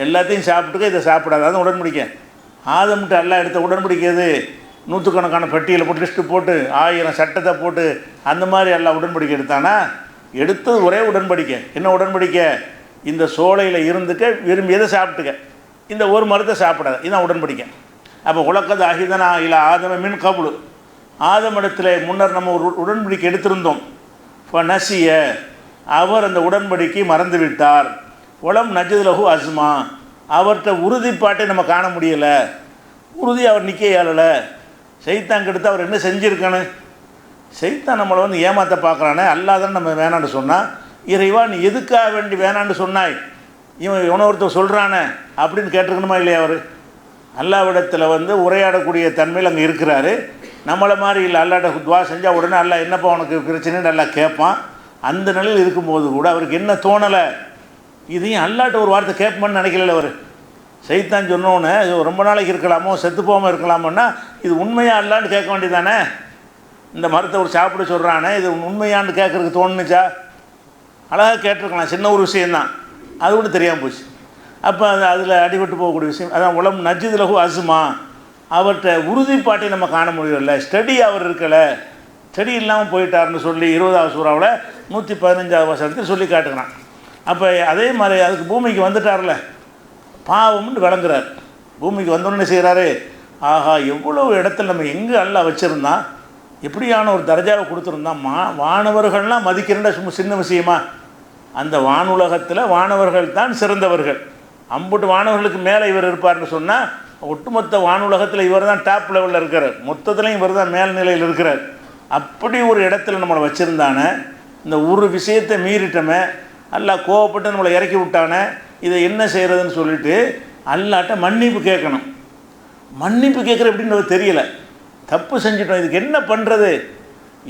எல்லாத்தையும் சாப்பிட்டுக்க, இதை சாப்பிடாது, அதுதான் உடன்படிக்கை. ஆதம்கிட்ட எல்லாம் எடுத்த உடன்படிக்கை எது? நூற்றுக்கணக்கான பட்டியலை போட்டு லிஸ்ட்டு போட்டு 1000 சட்டத்தை போட்டு அந்த மாதிரி எல்லாம் உடன்படிக்கை எடுத்தானா? எடுத்தது ஒரே உடன்படிக்கை. என்ன உடன்படிக்கை? இந்த சோலையில் இருந்துக்க, விரும்பியதை சாப்பிட்டுக்க, இந்த ஒரு மரத்தை சாப்பிடாது, இதுதான் உடன்படிக்கை. அப்போ உலகது அஹிதனா இல்லை ஆதம மின் கபுலு, ஆதமிடத்தில் முன்னர் நம்ம ஒரு உடன்படிக்கை எடுத்திருந்தோம். இப்போ நசிய, அவர் அந்த உடன்படிக்கை மறந்து விட்டார். உலம் நஜதுலகு அஸ்மா, அவர்கிட்ட உறுதிப்பாட்டை நம்ம காண முடியலை, உறுதி அவர் நிற்க இயலலை. சைத்தான் கெடுத்து அவர் என்ன செஞ்சுருக்கணும்? சைத்தான் நம்மளை வந்து ஏமாற்ற பார்க்குறானே. அல்லாஹ் தான் நம்ம வேணான்னு சொன்னால், இறைவா நீ எதுக்காக வேண்டி வேணான்னு சொன்னாய், இவன் ஒருத்தர் சொல்கிறானே அப்படின்னு கேட்டிருக்கணுமா இல்லையா? அவர் அல்லாஹ்விடத்தில் வந்து உரையாடக்கூடிய தன்மையில் அங்கே இருக்கிறாரு. நம்மளை மாதிரி இல்லை, அல்லாட்ட துவா செஞ்சால் உடனே அல்லாஹ் என்னப்பா உனக்கு பிரச்சனைன்னு நல்லா கேட்பான். அந்த நிலையில் இருக்கும்போது கூட அவருக்கு என்ன தோணலை, இதையும் அல்லாட்ட ஒரு வார்த்தை கேட்போன்னு நினைக்கல. அவர் சைத்தான் சொன்னோன்னு ரொம்ப நாளைக்கு இருக்கலாமோ, செத்து போகாமல் இருக்கலாமோன்னா இது உண்மையாக அல்லான்னு கேட்க வேண்டியதானே. இந்த மரத்தை ஒரு சாப்பிட சொல்கிறானே, இது உண்மையான்னு கேட்குறதுக்கு தோணுச்சா? அழகாக கேட்டிருக்கலாம், சின்ன ஒரு விஷயந்தான், அது கூட தெரியாமல் போச்சு. அப்போ அதில் அடிபட்டு போகக்கூடிய விஷயம் அதான் உலம் நஜ்ஜுலகு அஸ்மா, அவர்கிட்ட உறுதிப்பாட்டை நம்ம காண முடியல. ஸ்டடி அவர் இருக்கலை, ஸ்டடி இல்லாமல் போயிட்டார்னு சொல்லி 20வது சூறாவில் 115வது வசனத்தில் சொல்லி காட்டுகிறான். அப்போ அதே மாதிரி அதுக்கு பூமிக்கு வந்துட்டார்ல, பாவம்னு விளங்குறார். பூமிக்கு வந்தோன்னு செய்கிறாரு, ஆஹா எவ்வளோ இடத்துல நம்ம எங்கே அல்லாஹ் வச்சுருந்தான், எப்படியான ஒரு தர்ஜாவை கொடுத்துருந்தான். வானவர்கள்லாம் மதிக்கிறேன்டா சும்மா சின்ன விஷயமா? அந்த வானுலகத்தில் வானவர்கள் தான் சிறந்தவர்கள். அம்புட்டு வானவர்களுக்கு மேலே இவர் இருப்பார்னு சொன்னால் ஒட்டுமொத்த வானுலகத்தில் இவர் தான் டாப் லெவலில் இருக்கிறார், மொத்தத்துலேயும் இவர் தான் மேல்நிலையில் இருக்கிறார். அப்படி ஒரு இடத்துல நம்மளை வச்சுருந்தானே, இந்த ஒரு விஷயத்தை மீறிட்டோமே, அல்லாஹ் கோவப்பட்டு நம்மளை இறக்கி விட்டானே, இதை என்ன செய்கிறதுன்னு சொல்லிட்டு அல்லாட்ட மன்னிப்பு கேட்கணும். மன்னிப்பு கேட்குற எப்படின்னு தெரியல, தப்பு செஞ்சிட்டோம், இதுக்கு என்ன பண்ணுறது,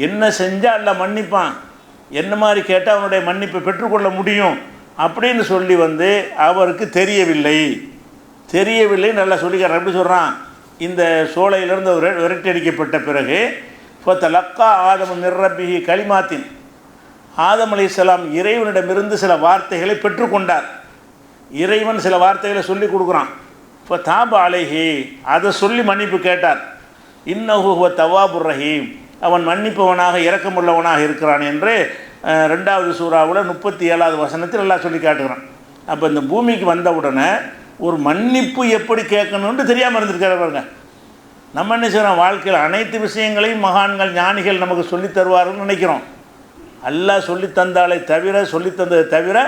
என்ன செஞ்சால் அல்லாஹ் மன்னிப்பான், என்ன மாதிரி கேட்டால் அவனுடைய மன்னிப்பை பெற்றுக்கொள்ள முடியும் அப்படின்னு சொல்லி வந்து அவருக்கு தெரியவில்லை நல்லா சொல்லிக்கிறார். எப்படி சொல்கிறான், இந்த சோலையிலிருந்து விரட்டி அடிக்கப்பட்ட பிறகு இப்போ தலக்கா ஆதம் மிர்ரபிஹி கலிமாத்தின், ஆதம் அலைஹிஸ்ஸலாம் இறைவனிடமிருந்து சில வார்த்தைகளை பெற்றுக்கொண்டார். இறைவன் சில வார்த்தைகளை சொல்லி கொடுக்குறான். இப்போ தாப அலைஹி, அதை சொல்லி மன்னிப்பு கேட்டார். இன்னஹு ஹுவ தவ்வாபுர் ரஹீம், அவன் மன்னிப்பவனாக இரக்கமுள்ளவனாக இருக்கிறான் என்று 2வது சூறாவில் 37வது வசனத்தில் எல்லாம் சொல்லி காட்டுகிறான். அப்போ இந்த பூமிக்கு வந்த உடனே ஒரு மன்னிப்பு எப்படி கேட்கணும்னு தெரியாமல் இருந்திருக்காரு பாருங்க. நம்ம என்ன செய்கிறோம், வாழ்க்கையில் அனைத்து விஷயங்களையும் மகான்கள் ஞானிகள் நமக்கு சொல்லித் தருவார்கள்னு நினைக்கிறோம். அல்லாஹ் சொல்லித்தந்தாலே தவிர, சொல்லித்தந்ததை தவிர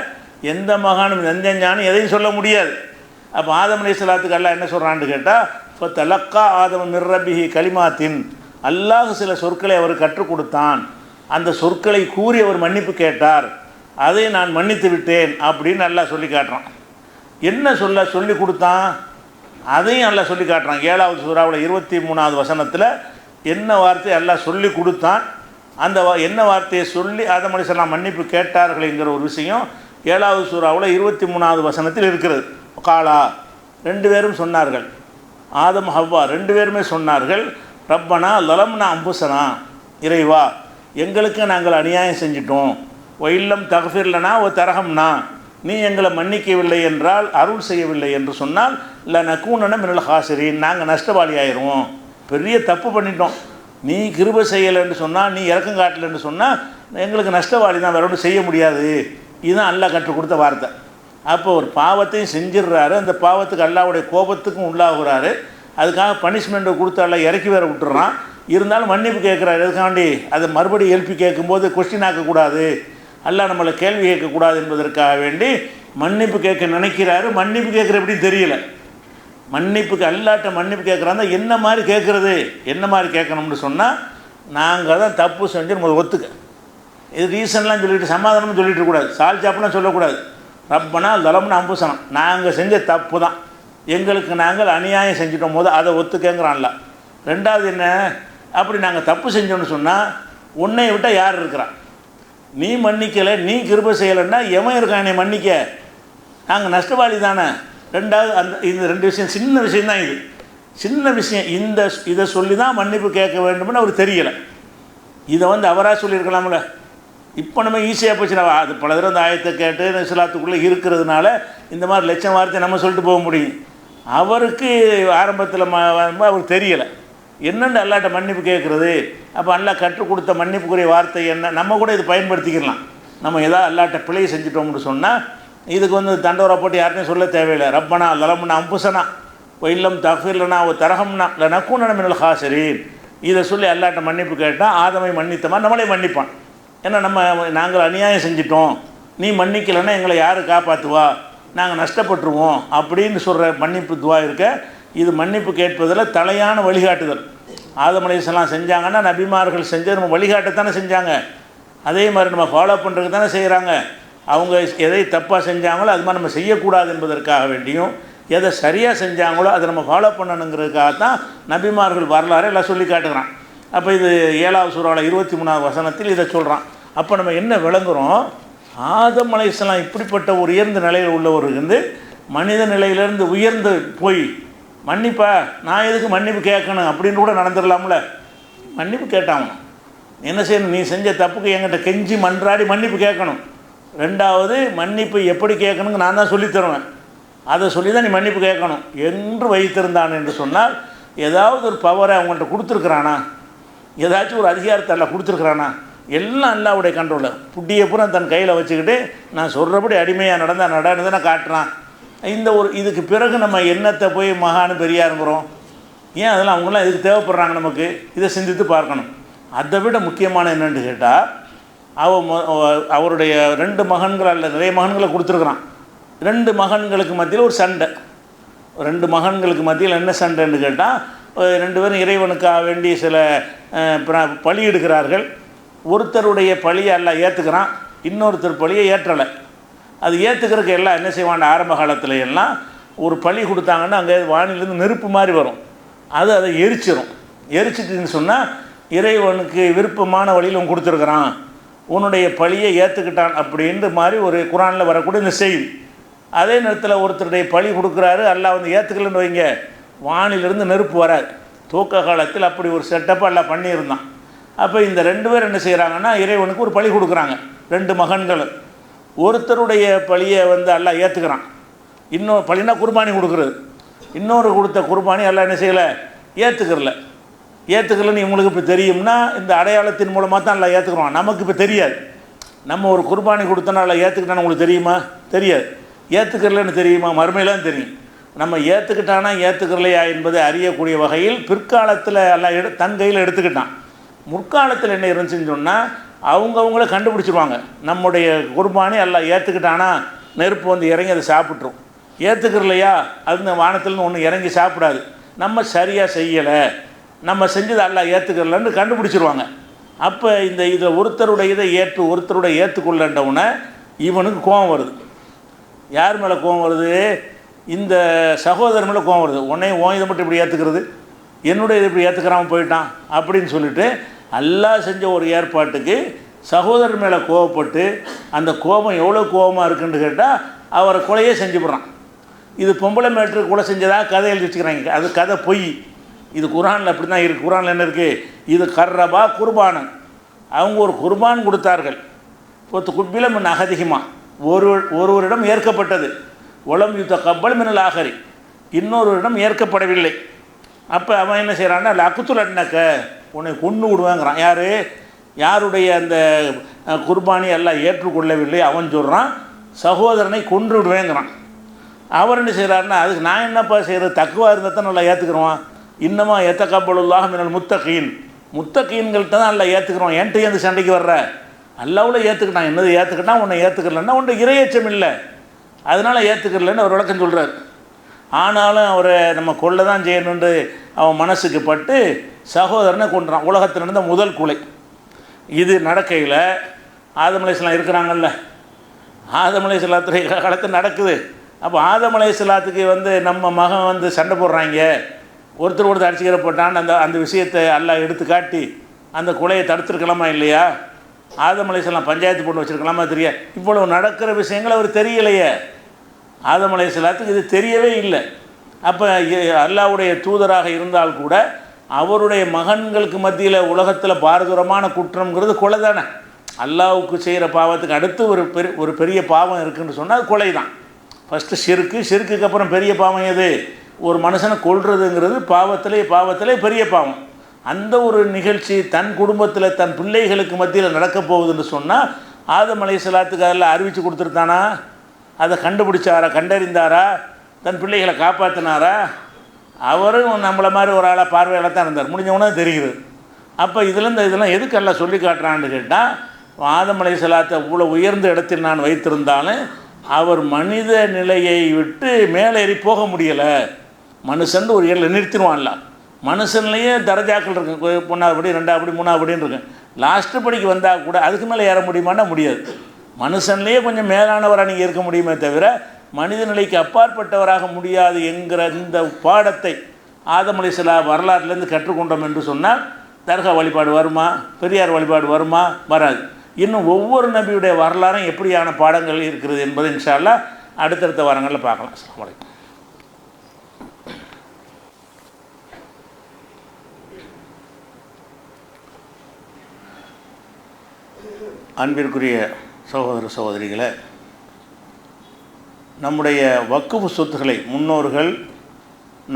எந்த மகானும் எந்த ஞானும் எதையும் சொல்ல முடியாது. அப்போ ஆதம் அலைஹிஸ்ஸலாத்துக்கு அல்லாஹ் என்ன சொல்கிறான்னு கேட்டால், இப்போ தலக்கா ஆதம் மிர் ரப்பிஹி கலிமாத்தின், அல்லாஹ் சில சொற்களை அவர் கற்றுக் கொடுத்தான், அந்த சொற்களை கூறி அவர் மன்னிப்பு கேட்டார், அதை நான் மன்னித்து விட்டேன் அப்படின்னு அல்லாஹ் சொல்லி காட்டுறான். என்ன சொல்லி கொடுத்தான் அதையும் அல்லாஹ் சொல்லி காட்டுறான். 7வது சூறாவில் 23வது வசனத்தில் என்ன வார்த்தை அல்லாஹ் சொல்லி கொடுத்தான், அந்த என்ன வார்த்தையை சொல்லி ஆதம் அலைஹிஸ்ஸலாம் மன்னிப்பு கேட்டார்கள்ங்கிற ஒரு விஷயம் 7வது சூறாவில் 23வது வசனத்தில் இருக்கிறது. காலா, 2 பேரும் சொன்னார்கள், ஆதம் ஹவ்வா 2 பேருமே சொன்னார்கள், ரப்பனா லலம்னா அம்புசனா, இறைவா எங்களுக்கு நாங்கள் அநியாயம் செஞ்சிட்டோம், ஒயில்லம் தகஃபிர்லனா ஓ தரகம்னா, நீ எங்களை மன்னிக்கவில்லை என்றால், அருள் செய்யவில்லை என்று சொன்னால், இல்லை நக்கூனன மினல் ஹாசிரின், நாங்கள் நஷ்டவாளி ஆயிடுவோம், பெரிய தப்பு பண்ணிட்டோம், நீ கிருபை செய்யலைன்னு சொன்னால், நீ இறக்கம் காட்டலைன்னு சொன்னால் எங்களுக்கு நஷ்டவாளி தான், வேற ஒன்றும் செய்ய முடியாது. இதுதான் அல்லாஹ் கற்றுக் கொடுத்த வார்த்தை. அப்போ ஒரு பாவத்தையும் செஞ்சிடுறாரு, அந்த பாவத்துக்கு அல்லாஹ்வுடைய கோபத்துக்கும் உள்ளாகுறாரு, அதுக்காக பனிஷ்மெண்ட்டை கொடுத்து எல்லாம் இறக்கி வேற விட்டுறான். இருந்தாலும் மன்னிப்பு கேட்குறாரு. எதுக்காண்டி? அதை மறுபடியும் எழுப்பி கேட்கும்போது கொஸ்டின் ஆக்கக்கூடாது, அல்லாஹ் நம்மளை கேள்வி கேட்கக்கூடாது என்பதற்காக வேண்டி மன்னிப்பு கேட்க நினைக்கிறாரு. மன்னிப்பு கேட்குற எப்படின்னு தெரியல. மன்னிப்புக்கு அல்லாட்ட மன்னிப்பு கேட்குறாங்க, என்ன மாதிரி கேட்குறது, என்ன மாதிரி கேட்கணும்னு சொன்னால், நாங்கள் தான் தப்பு செஞ்சு நம்ம ஒத்துக்க, இது ரீசன்லாம் சொல்லிட்டு சமாதானமும் சொல்லிட்டு இருக்கக்கூடாது, சால் சாப்பிட்லாம் சொல்லக்கூடாது. ரப்பனா லலம்னு அம்புசனம், நாங்கள் செஞ்ச தப்பு தான், எங்களுக்கு நாங்கள் அநியாயம் செஞ்சிட்டோம் போது அதை ஒத்துக்கங்கிறான்ல. 2வது என்ன, அப்படி நாங்கள் தப்பு செஞ்சோன்னு சொன்னால் உன்னை விட்டால் யார் இருக்கிறான், நீ மன்னிக்கலை, நீ கிருபை செய்யலைன்னா எவன் இருக்கான் என்னை மன்னிக்க, நாங்கள் நஷ்டவாளி தானே. 2வது இந்த 2 விஷயம், சின்ன விஷயந்தான் இது, சின்ன விஷயம். இதை சொல்லி தான் மன்னிப்பு கேட்க வேண்டும்னு அவர் தெரியலை. இதை அவராக சொல்லியிருக்கலாம்ல. இப்போ நம்ம ஈஸியாக போச்சு, அது பல தடவை அந்த ஆயத்தை கேட்டு இஸ்லாத்துக்குள்ளே இருக்கிறதுனால இந்த மாதிரி லட்சம் வார்த்தை நம்ம சொல்லிட்டு போக முடியும். அவருக்கு ஆரம்பத்தில் அவருக்கு தெரியலை என்னென்னு அல்லாட்ட மன்னிப்பு கேட்குறது. அப்போ அல்லாஹ் கற்றுக் கொடுத்த மன்னிப்புக்குரிய வார்த்தை என்ன, நம்ம கூட இது பயன்படுத்திக்கலாம். நம்ம ஏதாவது அல்லாட்ட பிழையை செஞ்சிட்டோம்னு சொன்னால் இதுக்கு தண்டோரா போட்டு யார்ட்டையும் சொல்ல தேவையில்லை. ரப்பனா லலம்னா அம்புசனா ஒயில்லம் தஃபிர்லனா ஓ தரகம்னா இல்லை நக்கூனன மினல் ஹாசிரீன், இதை சொல்லி அல்லாட்ட மன்னிப்பு கேட்டால் ஆதமை மன்னித்தமா நம்மளே மன்னிப்பான். ஏன்னா நாங்கள் அநியாயம் செஞ்சிட்டோம், நீ மன்னிக்கலைன்னா எங்களை யார் காப்பாற்றுவா, நாங்கள் நஷ்டப்பட்டுருவோம் அப்படின்னு சொல்கிற மன்னிப்பு துவா இருக்க. இது மன்னிப்பு கேட்பதில் தலையான வழிகாட்டுதல். ஆதம் அலைஹிஸ்ஸலாம் செஞ்சாங்கன்னா நபிமார்கள் செஞ்சு நம்ம வழிகாட்டத்தானே செஞ்சாங்க, அதே மாதிரி நம்ம ஃபாலோ பண்ணுறதுக்கு தானே செய்கிறாங்க. அவங்க எதை தப்பாக செஞ்சாங்களோ அது மாதிரி நம்ம செய்யக்கூடாது என்பதற்காக வேண்டியும், எதை சரியாக செஞ்சாங்களோ அதை நம்ம ஃபாலோ பண்ணணுங்கிறதுக்காக தான் நபிமார்கள் வரலாறு எல்லாம் சொல்லி காட்டுகிறான். அப்போ இது 7வது சூறாவில் 23வது வசனத்தில் இதை சொல்கிறான். அப்போ நம்ம என்ன விளங்குறோம், ஆதம் அலைஹிஸ்ஸலாம் இப்படிப்பட்ட ஒரு உயர்ந்த நிலையில் உள்ளவர் மனித நிலையிலேருந்து உயர்ந்து போய் மன்னிப்பா, நான் எதுக்கு மன்னிப்பு கேட்கணும் அப்படின்னு கூட நடந்துடலாம்ல. மன்னிப்பு கேட்டாங்க, என்ன செய்யணும், நீ செஞ்ச தப்புக்கு என்கிட்ட கெஞ்சி மன்றாடி மன்னிப்பு கேட்கணும். 2வது மன்னிப்பு எப்படி கேட்கணுங்க நான் தான் சொல்லித்தருவேன், அதை சொல்லி தான் நீ மன்னிப்பு கேட்கணும் என்று வைத்திருந்தான் என்று சொன்னால், ஏதாவது ஒரு பவரை அவங்கள்ட்ட கொடுத்துருக்குறானா, ஏதாச்சும் ஒரு அதிகாரத்தை எல்லாம் கொடுத்துருக்குறானா, எல்லாம் அல்லாஹ்வுடைய கண்ட்ரோலில் புட்டியை பூரா தன் கையில் வச்சுக்கிட்டு நான் சொல்கிறபடி அடிமையாக நடந்ததை காட்டுறான். இதுக்கு பிறகு நம்ம என்னத்தை போய் மகானு பெரியாருங்கிறோம், ஏன் அதெல்லாம் அவங்களாம் இதுக்கு தேவைப்படுறாங்க நமக்கு, இதை சிந்தித்து பார்க்கணும். அதை விட முக்கியமான என்னென்னு கேட்டால், அவருடைய 2 மகன்கள் அல்ல நிறைய மகன்களை கொடுத்துருக்குறான். 2 மகன்களுக்கு மத்தியில் ஒரு சண்டை. 2 மகன்களுக்கு மத்தியில் என்ன சண்டைன்னு கேட்டால், 2 பேரும் இறைவனுக்காக வேண்டி சில பழி எடுக்கிறார்கள். ஒருத்தருடைய பழியை எல்லாம் ஏற்றுக்கிறான், இன்னொருத்தர் பழியை ஏற்றலை. அது ஏற்றுக்கிறதுக்கு எல்லாம் என்ன செய்வாங்க, ஆரம்ப காலத்தில் எல்லாம் ஒரு பழி கொடுத்தாங்கன்னா அங்கே வானிலேருந்து நெருப்பு மாதிரி வரும், அதை எரிச்சிடும். எரிச்சிட்டுன்னு சொன்னால் இறைவனுக்கு விருப்பமான வழியில் அவன் கொடுத்துருக்குறான், உன்னுடைய பழியை ஏற்றுக்கிட்டான் அப்படின்ற மாதிரி ஒரு குரானில் வரக்கூடிய இந்த செய்தி. அதே நேரத்தில் ஒருத்தருடைய பழி கொடுக்குறாரு, அல்லாஹ் ஏற்றுக்கலன்னு வைங்க, வானிலிருந்து நெருப்பு வராது. தூக்க காலத்தில் அப்படி ஒரு செட்டப்பை எல்லாம் பண்ணியிருந்தான். அப்போ இந்த 2 பேர் என்ன செய்கிறாங்கன்னா இறைவனுக்கு ஒரு பழி கொடுக்குறாங்க. 2 மகன்கள், ஒருத்தருடைய பழியை அல்லாஹ் ஏற்றுக்கிறான், இன்னொரு பழினா குர்பானி கொடுக்குறது, இன்னொரு கொடுத்த குர்பானி எல்லாம் என்ன செய்யலை, ஏற்றுக்கலன்னு இவங்களுக்கு இப்போ தெரியும்னா இந்த அடையாளத்தின் மூலமாக தான் எல்லாம் ஏற்றுக்கிறோம். நமக்கு இப்போ தெரியாது, நம்ம ஒரு குர்பானி கொடுத்தோன்னா எல்லாம் ஏற்றுக்கிட்டான்னு உங்களுக்கு தெரியுமா, தெரியாது. ஏற்றுக்கலன்னு தெரியுமா, மறுமையிலாம் தெரியும். நம்ம ஏற்றுக்கிட்டானா ஏற்றுக்கிறலையா என்பதை அறியக்கூடிய வகையில் பிற்காலத்தில் எல்லாம் தன் கையில் எடுத்துக்கிட்டான். முற்காலத்தில் என்ன இருந்துச்சுன்னு சொன்னால் அவங்கவுங்கள கண்டுபிடிச்சிருவாங்க. நம்முடைய குர்பானி எல்லாம் ஏற்றுக்கிட்டானா நெருப்பு வந்து இறங்கி அதை சாப்பிட்ரும், ஏற்றுக்கிறலையா அது இந்த வானத்தில்னு ஒன்று இறங்கி சாப்பிடாது. நம்ம சரியாக செய்யலை, நம்ம செஞ்சது எல்லாம் ஏற்றுக்கிறலன்னு கண்டுபிடிச்சிருவாங்க. அப்போ இதில் ஒருத்தருடைய இதை ஒருத்தருடைய ஏற்றுக்கொள்ளன்றவுடனே இவனுக்கு கோபம் வருது. யார் மேலே கோபம் வருது? இந்த சகோதரர் மேலே கோபம் வருது. உடனே இதை மட்டும் இப்படி ஏற்றுக்கிறது, என்னுடைய இதை இப்படி ஏற்றுக்கிறாமல் போயிட்டான் அப்படின்னு சொல்லிட்டு அல்லாஹ் செஞ்ச ஒரு ஏற்பாட்டுக்கு சகோதரர் மேலே கோபப்பட்டு அந்த கோபம் எவ்வளோ கோபமாக இருக்குன்னு கேட்டால் அவரை கொலையே செஞ்சு போடுறான். இது பொம்பளை மேட்ரு கொலை செஞ்சதாக கதை எழுதி வச்சுக்கிறாங்க. அது கதை பொய். இது குர்ஆனில் அப்படி தான் இருக்குது. குர்ஆனில் என்ன இருக்குது? இது கர்ரபா குர்பானன், அவங்க ஒரு குர்பான் கொடுத்தார்கள். குட்பில மின் அகதிகமா, ஒருவரிடம் ஏற்கப்பட்டது. உலம் யுத்த கப்பல் மின்னல் ஆகரி, இன்னொருவரிடம் ஏற்கப்படவில்லை. அப்போ அவன் என்ன செய்கிறான்னா லக்குத்துல் அண்ணக்க, உன்னை கொன்று விடுவாங்கிறான். யாருடைய அந்த குர்பானி எல்லாம் ஏற்றுக்கொள்ளவில்லை அவன் சொல்கிறான் சகோதரனை கொன்று விடுவேங்கிறான். அவர் என்ன செய்கிறாருன்னா அதுக்கு நான் என்னப்பா செய்கிறது, தக்குவா இருந்தால் தான் நல்லா ஏற்றுக்கிறோம். இன்னமா எத்தகப்பலுல்லாஹ் மினல் முத்தகீன்கள்கிட்ட தான் நல்லா ஏற்றுக்கிறோம். என்கிட்ட எந்த சண்டைக்கு வர்ற அல்லாவில் ஏற்றுக்கிட்டான். என்னது ஏற்றுக்கிட்டான், உன்னை ஏற்றுக்கலன்னா உன்னை இறையச்சம் இல்லை, அதனால் ஏற்றுக்கலன்னு அவர் விளக்கம் சொல்கிறார். ஆனாலும் அவரை நம்ம கொல்ல தான் செய்யணுன்று அவன் மனசுக்கு பட்டு சகோதரனை கொண்டுறான். உலகத்தில் நடந்த முதல் கொலை இது நடக்கையில் ஆதம் அலைஹிஸ்ஸலாம் இருக்கிறாங்கல்ல, ஆதம் அலைஹிஸ்ஸலாத்துடைய காலத்தில் நடக்குது. அப்போ ஆதம் அலைஹிஸ்ஸலாத்துக்கு நம்ம மகன் சண்டை போடுறாங்க, ஒருத்தர் அடிச்சுக்கிற போட்டான்னு அந்த விஷயத்தை எல்லாம் எடுத்து காட்டி அந்த கொலையை தடுத்துருக்கலாமா இல்லையா? ஆதம் அலைஹிஸ்ஸலாம் பஞ்சாயத்து போட்டு வச்சுருக்கலாமா? தெரியாது. இவ்வளவு நடக்கிற விஷயங்கள் அவர் தெரியலையே. ஆதம் அலைஹிஸ்ஸலாத்துக்கு இது தெரியவே இல்லை. அப்போ அல்லாஹ்வுடைய தூதராக இருந்தால் கூட அவருடைய மகன்களுக்கு மத்தியில் உலகத்தில் பாரதூரமான குற்றம்ங்கிறது கொலை தானே. அல்லாஹ்வுக்கு செய்கிற பாவத்துக்கு அடுத்து ஒரு பெரிய பாவம் இருக்குதுன்னு சொன்னால் அது கொலை தான். ஃபஸ்ட்டு ஷிர்க்குக்கு அப்புறம் பெரிய பாவம் எது? ஒரு மனுஷனை கொல்றதுங்கிறது பாவத்திலே பெரிய பாவம். அந்த ஒரு நிகழ்ச்சி தன் குடும்பத்தில் தன் பிள்ளைகளுக்கு மத்தியில் நடக்கப் போகுதுன்னு சொன்னால் ஆதம் அலைஹிஸ்ஸலாத்துக்கு அதில் அறிவித்து கொடுத்துருத்தானா? அதை கண்டுபிடிச்சாரா, கண்டறிந்தாரா, தன் பிள்ளைகளை காப்பாற்றினாரா? அவரும் நம்மளை மாதிரி ஒரு ஆளாக பார்வையால் தான் இருந்தார், முடிஞ்சவொன்னே தெரிகிறது. அப்போ இதெல்லாம் எதுக்கு எல்லாம் சொல்லி காட்டுறான்னு கேட்டால் ஆதம் அலைஹிஸ்ஸலாத்தை இவ்வளோ உயர்ந்த இடத்தில் நான் வைத்திருந்தாலும் அவர் மனித நிலையை விட்டு மேலேறி போக முடியலை. மனுஷன் ஒரு ஏழில் நிறுத்திடுவான்ல, மனுஷன்லேயே தரஜாக்கள் இருக்கு, 1ஆவது படி 2ஆவது படி 3ஆவது படின்னு இருக்கு. லாஸ்ட்டு படிக்கு வந்தால் கூட அதுக்கு மேலே ஏற முடியுமான்னா முடியாது. மனுஷன்லேயே கொஞ்சம் மேலானவராக நீங்கள் இருக்க முடியுமே தவிர மனித நிலைக்கு அப்பாற்பட்டவராக முடியாது என்கிற இந்த பாடத்தை ஆதம் அலைஹிஸ்ஸலாம் வரலாற்றிலேருந்து கற்றுக்கொண்டோம் என்று சொன்னால் தர்கா வழிபாடு வருமா, பெரியார் வழிபாடு வருமா? வராது. இன்னும் ஒவ்வொரு நபியுடைய வரலாறும் எப்படியான பாடங்கள் இருக்கிறது என்பது இன்ஷா அல்லாஹ் அடுத்தடுத்த வாரங்களில் பார்க்கலாம். அஸ்ஸலாமு அலைக்கும். அன்பிற்குரிய சகோதர சகோதரிகளை, நம்முடைய வக்குஃப் சொத்துக்களை முன்னோர்கள்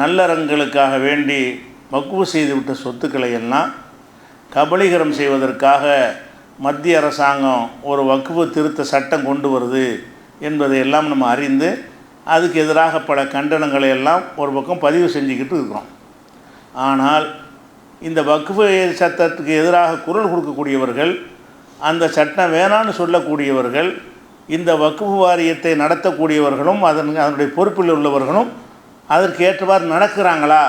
நல்லறங்களுக்காக வேண்டி வக்குஃப் செய்துவிட்ட சொத்துக்களை எல்லாம் கபலீகரம் செய்வதற்காக மத்திய அரசாங்கம் ஒரு வக்குஃப் திருத்த சட்டம் கொண்டு வருது என்பதை எல்லாம் நம்ம அறிந்து அதுக்கு எதிராக பல கண்டனங்களை எல்லாம் ஒரு பக்கம் பதிவு செஞ்சுக்கிட்டு இருக்கிறோம். ஆனால் இந்த வக்குஃப் சட்டத்துக்கு எதிராக குரல் கொடுக்கக்கூடியவர்கள், அந்த சட்டம் வேணான்னு சொல்லக்கூடியவர்கள், இந்த வக்குஃப் வாரியத்தை நடத்தக்கூடியவர்களும் அதனுடைய பொறுப்பில் உள்ளவர்களும் அதற்கு ஏற்றவாறு நடக்கிறாங்களா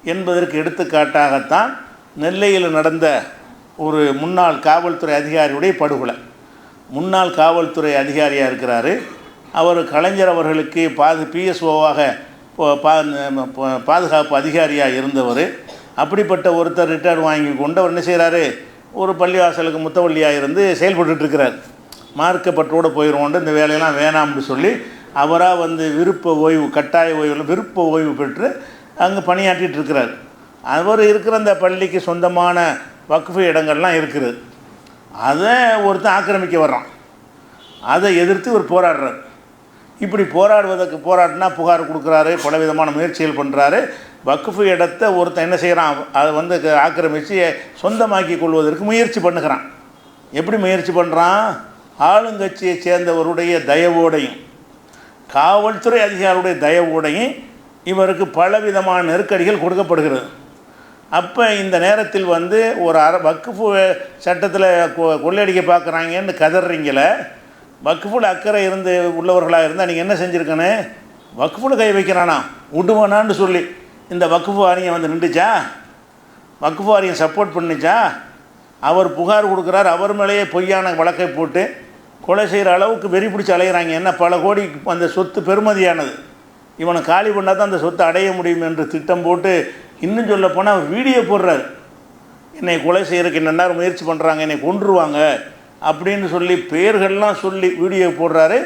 என்பதற்கு எடுத்துக்காட்டாகத்தான் நெல்லையில் நடந்த ஒரு முன்னாள் காவல்துறை அதிகாரியுடைய படுகொலை. முன்னாள் காவல்துறை அதிகாரியாக இருக்கிறார் அவர். கலைஞர் அவர்களுக்கு பிஎஸ்ஓவாக பாதுகாப்பு அதிகாரியாக இருந்தவர். அப்படிப்பட்ட ஒருத்தர் ரிட்டையர்ட் வாங்கி கொண்டு அவர் என்ன செய்கிறாரு, ஒரு பள்ளிவாசலுக்கு முத்தவள்ளியாக இருந்து செயல்பட்டுருக்கிறார். மார்க்கப்பற்றோடு போயிடுவோண்டு இந்த வேலையெல்லாம் வேணாம்னு சொல்லி அவராக விருப்ப ஓய்வு, கட்டாய ஓய்வில் விருப்ப ஓய்வு பெற்று அங்கே பணியாற்றிட்டு இருக்கிறார். அவர் இருக்கிற அந்த பள்ளிக்கு சொந்தமான வக்ஃபு இடங்கள்லாம் இருக்குது. அதை ஒருத்தன் ஆக்கிரமிக்க வர்றான். அதை எதிர்த்து இவர் போராடுறார். இப்படி போராடினா புகார் கொடுக்குறாரு, பலவிதமான முயற்சிகள் பண்ணுறாரு. வக்ஃபு இடத்தை ஒருத்தன் என்ன செய்கிறான், அதை ஆக்கிரமித்து சொந்தமாக்கி கொள்வதற்கு முயற்சி பண்ணுகிறான். எப்படி முயற்சி பண்ணுறான்? ஆளுங்கட்சியை சேர்ந்தவருடைய தயவோடையும் காவல்துறை அதிகாரியுடைய தயவோடையும் இவருக்கு பலவிதமான நெருக்கடிகள் கொடுக்கப்படுகிறது. அப்போ இந்த நேரத்தில் வந்து ஒரு வக்ஃபு சட்டத்தில் கொள்ளையடிக்க பார்க்குறாங்கன்னு கதறீங்கள, வக்ஃபுல் அக்கறை இருந்து உள்ளவர்களாக இருந்தால் நீங்கள் என்ன செஞ்சுருக்கணும்? வக்ஃபுல் கை வைக்கிறானா விடுவானான்னு சொல்லி இந்த வக்ஃபு வாரியம் வந்து நின்றுச்சா? வக்ஃபு வாரியம் சப்போர்ட் பண்ணிச்சா? அவர் புகார் கொடுக்குறார், அவர் மேலேயே பொய்யான வழக்கை போட்டு கொலை செய்கிற அளவுக்கு வெறி பிடிச்சி அலைகிறாங்க. என்ன பல கோடி அந்த சொத்து பெருமதியானது, இவனை காலி பண்ணால் தான் அந்த சொத்தை அடைய முடியும் என்று திட்டம் போட்டு, இன்னும் சொல்ல போனால் அவர் வீடியோ போடுறார், என்னை கொலை செய்கிறதுக்கு என்னென்ன முயற்சி பண்ணுறாங்க, என்னை கொன்றுவாங்க அப்படின்னு சொல்லி பெயர்கள்லாம் சொல்லி வீடியோ போடுறாரு.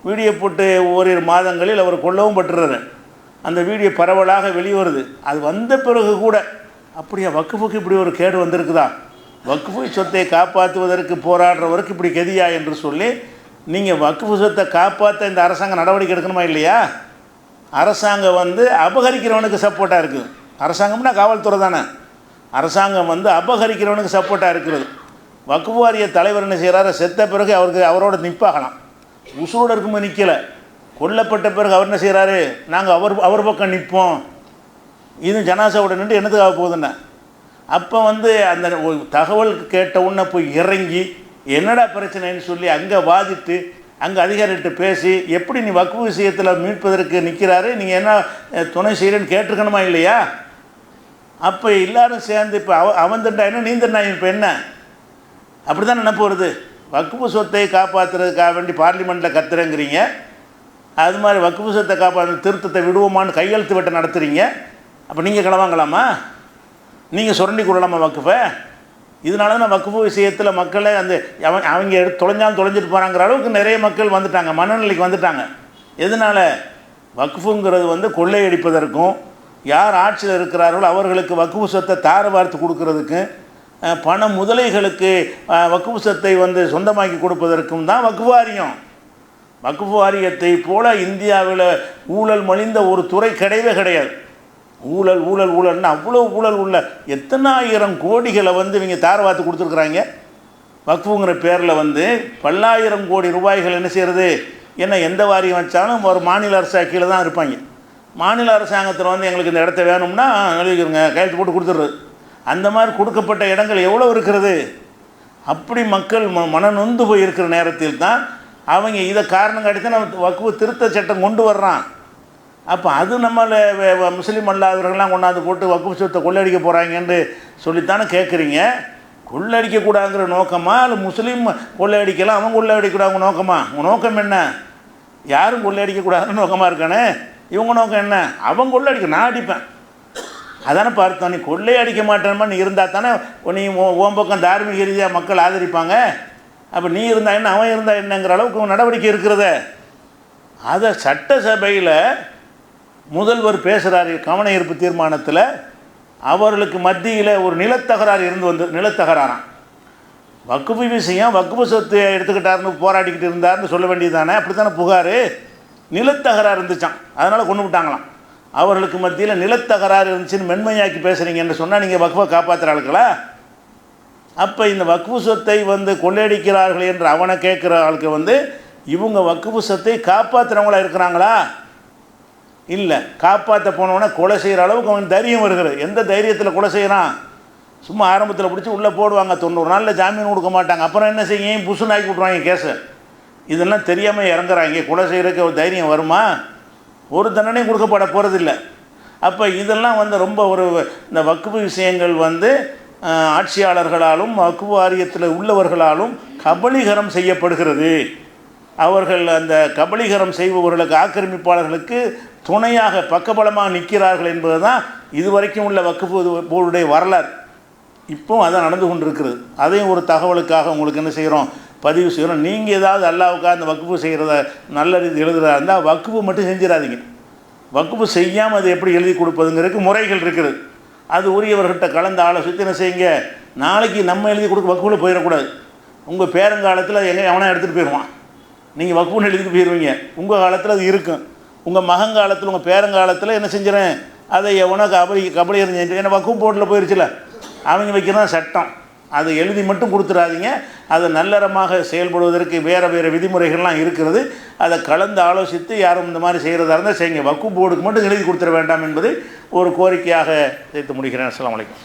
வீடியோ போட்டு ஓரிரு மாதங்களில் அவர் கொல்லவும் பட்டுறாரு. அந்த வீடியோ பரவலாக வெளிவருது. அது வந்த பிறகு கூட அப்படியா வக்ஃபுக்கு இப்படி ஒரு கேடு வந்திருக்குதா, வக்ஃபு சொத்தை காப்பாற்றுவதற்கு போராடுறவருக்கு இப்படி கதியா என்று சொல்லி நீங்கள் வக்ஃபு சொத்தை காப்பாற்ற இந்த அரசாங்கம் நடவடிக்கை எடுக்கணுமா இல்லையா? அரசாங்கம் வந்து அபகரிக்கிறவனுக்கு சப்போர்ட்டாக இருக்குது. அரசாங்கம்னா காவல்துறை தானே. அரசாங்கம் வந்து அபகரிக்கிறவனுக்கு சப்போர்ட்டாக இருக்கிறது. வக்ஃபு வாரிய தலைவர் என்ன செய்கிறாரு, செத்த பிறகு அவரோட நிற்பாகலாம், உசுரோடு இருக்கும்போது நிற்கலை, கொல்லப்பட்ட பிறகு அவர் என்ன செய்கிறாரு, நாங்கள் அவர் பக்கம் நிற்போம், இது ஜனாசாவோட நின்று என்னத்துக்காக போகுதுன்னு. அப்போ வந்து அந்த தகவல் கேட்ட உடனே போய் இறங்கி என்னடா பிரச்சனைன்னு சொல்லி அங்கே வாதிட்டு அங்கே அதிகாரிகிட்ட பேசி எப்படி நீ வக்ஃபு விஷயத்தில் மீட்பதற்கு நிற்கிறாரு, நீங்கள் என்ன துணை செய்கிறேன்னு கேட்டிருக்கணுமா இல்லையா? அப்போ எல்லோரும் சேர்ந்து இப்போ அவன் தண்டா என்ன நீ தண்டா இப்போ என்ன, அப்படி தான் நினைப்பு வருது. வக்ஃபு சொத்தை காப்பாற்றுறதுக்காக வேண்டி பார்லிமெண்ட்டில் கத்துறேங்கிறீங்க, அது மாதிரி வக்ஃபு சொத்தை காப்பாற்ற திருத்தத்தை விடுவோமான்னு கையெழுத்து வெட்ட நடத்துகிறீங்க. அப்போ நீங்கள் கிளவாங்களாமா, நீங்கள் சுரண்டி கொள்ளலாமா வக்ஃபை? இதனால தான் வக்ஃபு விஷயத்தில் மக்களை அந்த அவங்க தொலைஞ்சிட்டு போகிறாங்கிற அளவுக்கு நிறைய மக்கள் வந்துட்டாங்க, மனநிலைக்கு வந்துட்டாங்க. எதனால்? வக்ஃபுங்கிறது வந்து கொள்ளையடிப்பதற்கும், யார் ஆட்சியில் இருக்கிறார்களோ அவர்களுக்கு வக்ஃபு சொத்தை தார வார்த்து கொடுக்கறதுக்கும், பண முதலைகளுக்கு வக்ஃபு சொத்தை வந்து சொந்தமாக்கி கொடுப்பதற்கும் தான் வக்ஃபு வாரியம். வக்ஃபு வாரியத்தை போல இந்தியாவில் ஊழல் மலிந்த ஒரு துறை கிடையவே கிடையாது. ஊழல் ஊழல் ஊழல்னு அவ்வளோ ஊழல் உள்ள எத்தனாயிரம் கோடிகளை வந்து இவங்க தாரவாத்து கொடுத்துருக்குறாங்க. வக்ஃபுங்கிற பேரில் வந்து பல்லாயிரம் கோடி ரூபாய்கள் என்ன செய்கிறது, ஏன்னா எந்த வாரியம் வச்சாலும் ஒரு மாநில அரசு கீழே தான் இருப்பாங்க. மாநில அரசாங்கத்தில் வந்து எங்களுக்கு இந்த இடத்த வேணும்னா எழுதிக்கிறங்க, கையெழுத்து போட்டு கொடுத்துட்றது. அந்த மாதிரி கொடுக்கப்பட்ட இடங்கள் எவ்வளோ இருக்கிறது. அப்படி மக்கள் மனநொந்து போய் இருக்கிற நேரத்தில் தான் அவங்க இதை காரணம் காட்டி தான் நம்ம வக்ஃபு திருத்த சட்டம் கொண்டு வர்றான். அப்போ அது நம்மளை முஸ்லீம் அல்லாதவர்கள்லாம் கொண்டாந்து போட்டு வக்ஃபு சொத்தை கொள்ளடிக்க போகிறாங்கன்னு சொல்லித்தானே கேட்குறீங்க. கொள்ளடிக்கக்கூடாதுங்கிற நோக்கமா, இல்லை முஸ்லீம் கொள்ளையடிக்கலாம் அவன் கொள்ளையடிக்கூடாதுங்க நோக்கமா? உங்கள் நோக்கம் என்ன? யாரும் கொள்ளையடிக்கக்கூடாதுன்னு நோக்கமாக இருக்கானே, இவங்க நோக்கம் என்ன? அவன் கொள்ளடிக்க, நான் அடிப்பேன் அதானே பார்த்தோம். நீ கொள்ளையடிக்க மாட்டேன்மா, நீ இருந்தால் தானே நீ ஓம் பக்கம் தார்மீக ரீதியாக மக்கள் ஆதரிப்பாங்க. அப்போ நீ இருந்தா என்ன அவன் இருந்தா என்னங்கிற அளவுக்கு நடவடிக்கை இருக்கிறத. அதை சட்டசபையில் முதல்வர் பேசுகிறாரு கவன ஈர்ப்பு தீர்மானத்தில், அவர்களுக்கு மத்தியில் ஒரு நிலத்தகராறு நிலத்தகராறாம். வக்ஃபு விஷயம், வக்ஃபு சொத்து எடுத்துக்கிட்டாருன்னு போராடிக்கிட்டு இருந்தார்னு சொல்ல வேண்டியது தானே. அப்படி தானே புகார். நிலத்தகராறு இருந்துச்சான், அதனால் கொண்டு விட்டாங்களாம். அவர்களுக்கு மத்தியில் நிலத்தகராறு இருந்துச்சுன்னு மென்மையாக்கி பேசுகிறீங்கன்னு சொன்னால் நீங்கள் வக்ஃபை காப்பாற்றுறாளுக்களா? அப்போ இந்த வக்ஃபு சொத்தை வந்து கொள்ளையடிக்கிறார்கள் என்று அவனை கேட்குற ஆளுக்கு வந்து இவங்க வக்ஃபு சொத்தை காப்பாற்றுறவங்களா இருக்கிறாங்களா? இல்லை. காப்பாற்ற போனவொன்னே கொலை செய்கிற அளவுக்கு அவன் தைரியம் வருகிறது. எந்த தைரியத்தில் கொலை செய்கிறான்? சும்மா ஆரம்பத்தில் பிடிச்சி உள்ளே போடுவாங்க, 90 நாளில் ஜாமீன் கொடுக்க மாட்டாங்க. அப்புறம் என்ன செய்யும், புசுனாக்கி விட்ருவாங்க கேஸை. இதெல்லாம் தெரியாமல் இறங்குறாங்க. கொலை செய்கிறதுக்கு ஒரு தைரியம் வருமா? ஒரு தண்டனையும் கொடுக்கப்பட போகிறதில்லை. அப்போ இதெல்லாம் வந்து ரொம்ப ஒரு இந்த வக்ஃபு விஷயங்கள் வந்து ஆட்சியாளர்களாலும் வக்ஃபு வாரியத்தில் உள்ளவர்களாலும் கபலீகரம் செய்யப்படுகிறது. அவர்கள் அந்த கபலீகரம் செய்பவர்களுக்கு, ஆக்கிரமிப்பாளர்களுக்கு துணையாக பக்கபலமாக நிற்கிறார்கள் என்பது தான் இதுவரைக்கும் உள்ள வக்ஃபு போர்டுடைய வரலாறு. இப்போவும் அதான் நடந்து கொண்டிருக்கிறது. அதையும் ஒரு தகவலுக்காக உங்களுக்கு என்ன செய்கிறோம், பதிவு செய்கிறோம். நீங்கள் ஏதாவது அல்லாவுக்காக அந்த வக்ஃபு செய்கிறத நல்ல ரீதி எழுதுகிறதா இருந்தால் வக்ஃபு மட்டும் செஞ்சிடாதீங்க. வக்ஃபு செய்யாமல் அது எப்படி எழுதி கொடுப்பதுங்கிறதுக்கு முறைகள் இருக்குது. அது உரியவர்கிட்ட கலந்து ஆலோசித்து என்ன செய்யுங்க. நாளைக்கு நம்ம எழுதி கொடுக்க வக்ஃபில் போயிடக்கூடாது. உங்கள் பேரங்காலத்தில் எவனா எடுத்துகிட்டு போயிடுவான், நீங்கள் வக்ஃபுன்னு எழுதிட்டு போயிடுவீங்க. உங்கள் காலத்தில் அது இருக்கும். உங்கள் மகங்காலத்தில், உங்கள் பேரங்காலத்தில் என்ன செஞ்சிடறேன், அதை எவனோ கபலி செஞ்சு, ஏன்னா வக்ஃபு போர்ட்டில் போயிடுச்சுல, அவங்க வைக்கிறதான் சட்டம். அது எழுதி மட்டும் கொடுத்துடாதீங்க. அது நல்லறமாக செயல்படுவதற்கு வேறு விதிமுறைகள்லாம் இருக்கிறது. அதை கலந்து ஆலோசித்து யாரும் இந்த மாதிரி செய்கிறதா இருந்தால் செய்யுங்க. வக்ஃப் போர்டுக்கு மட்டும் எழுதி கொடுத்துட வேண்டாம் என்பது ஒரு கோரிக்கையாக சேர்த்து முடிக்கிறேன். அஸ்ஸலாமு அலைக்கும்.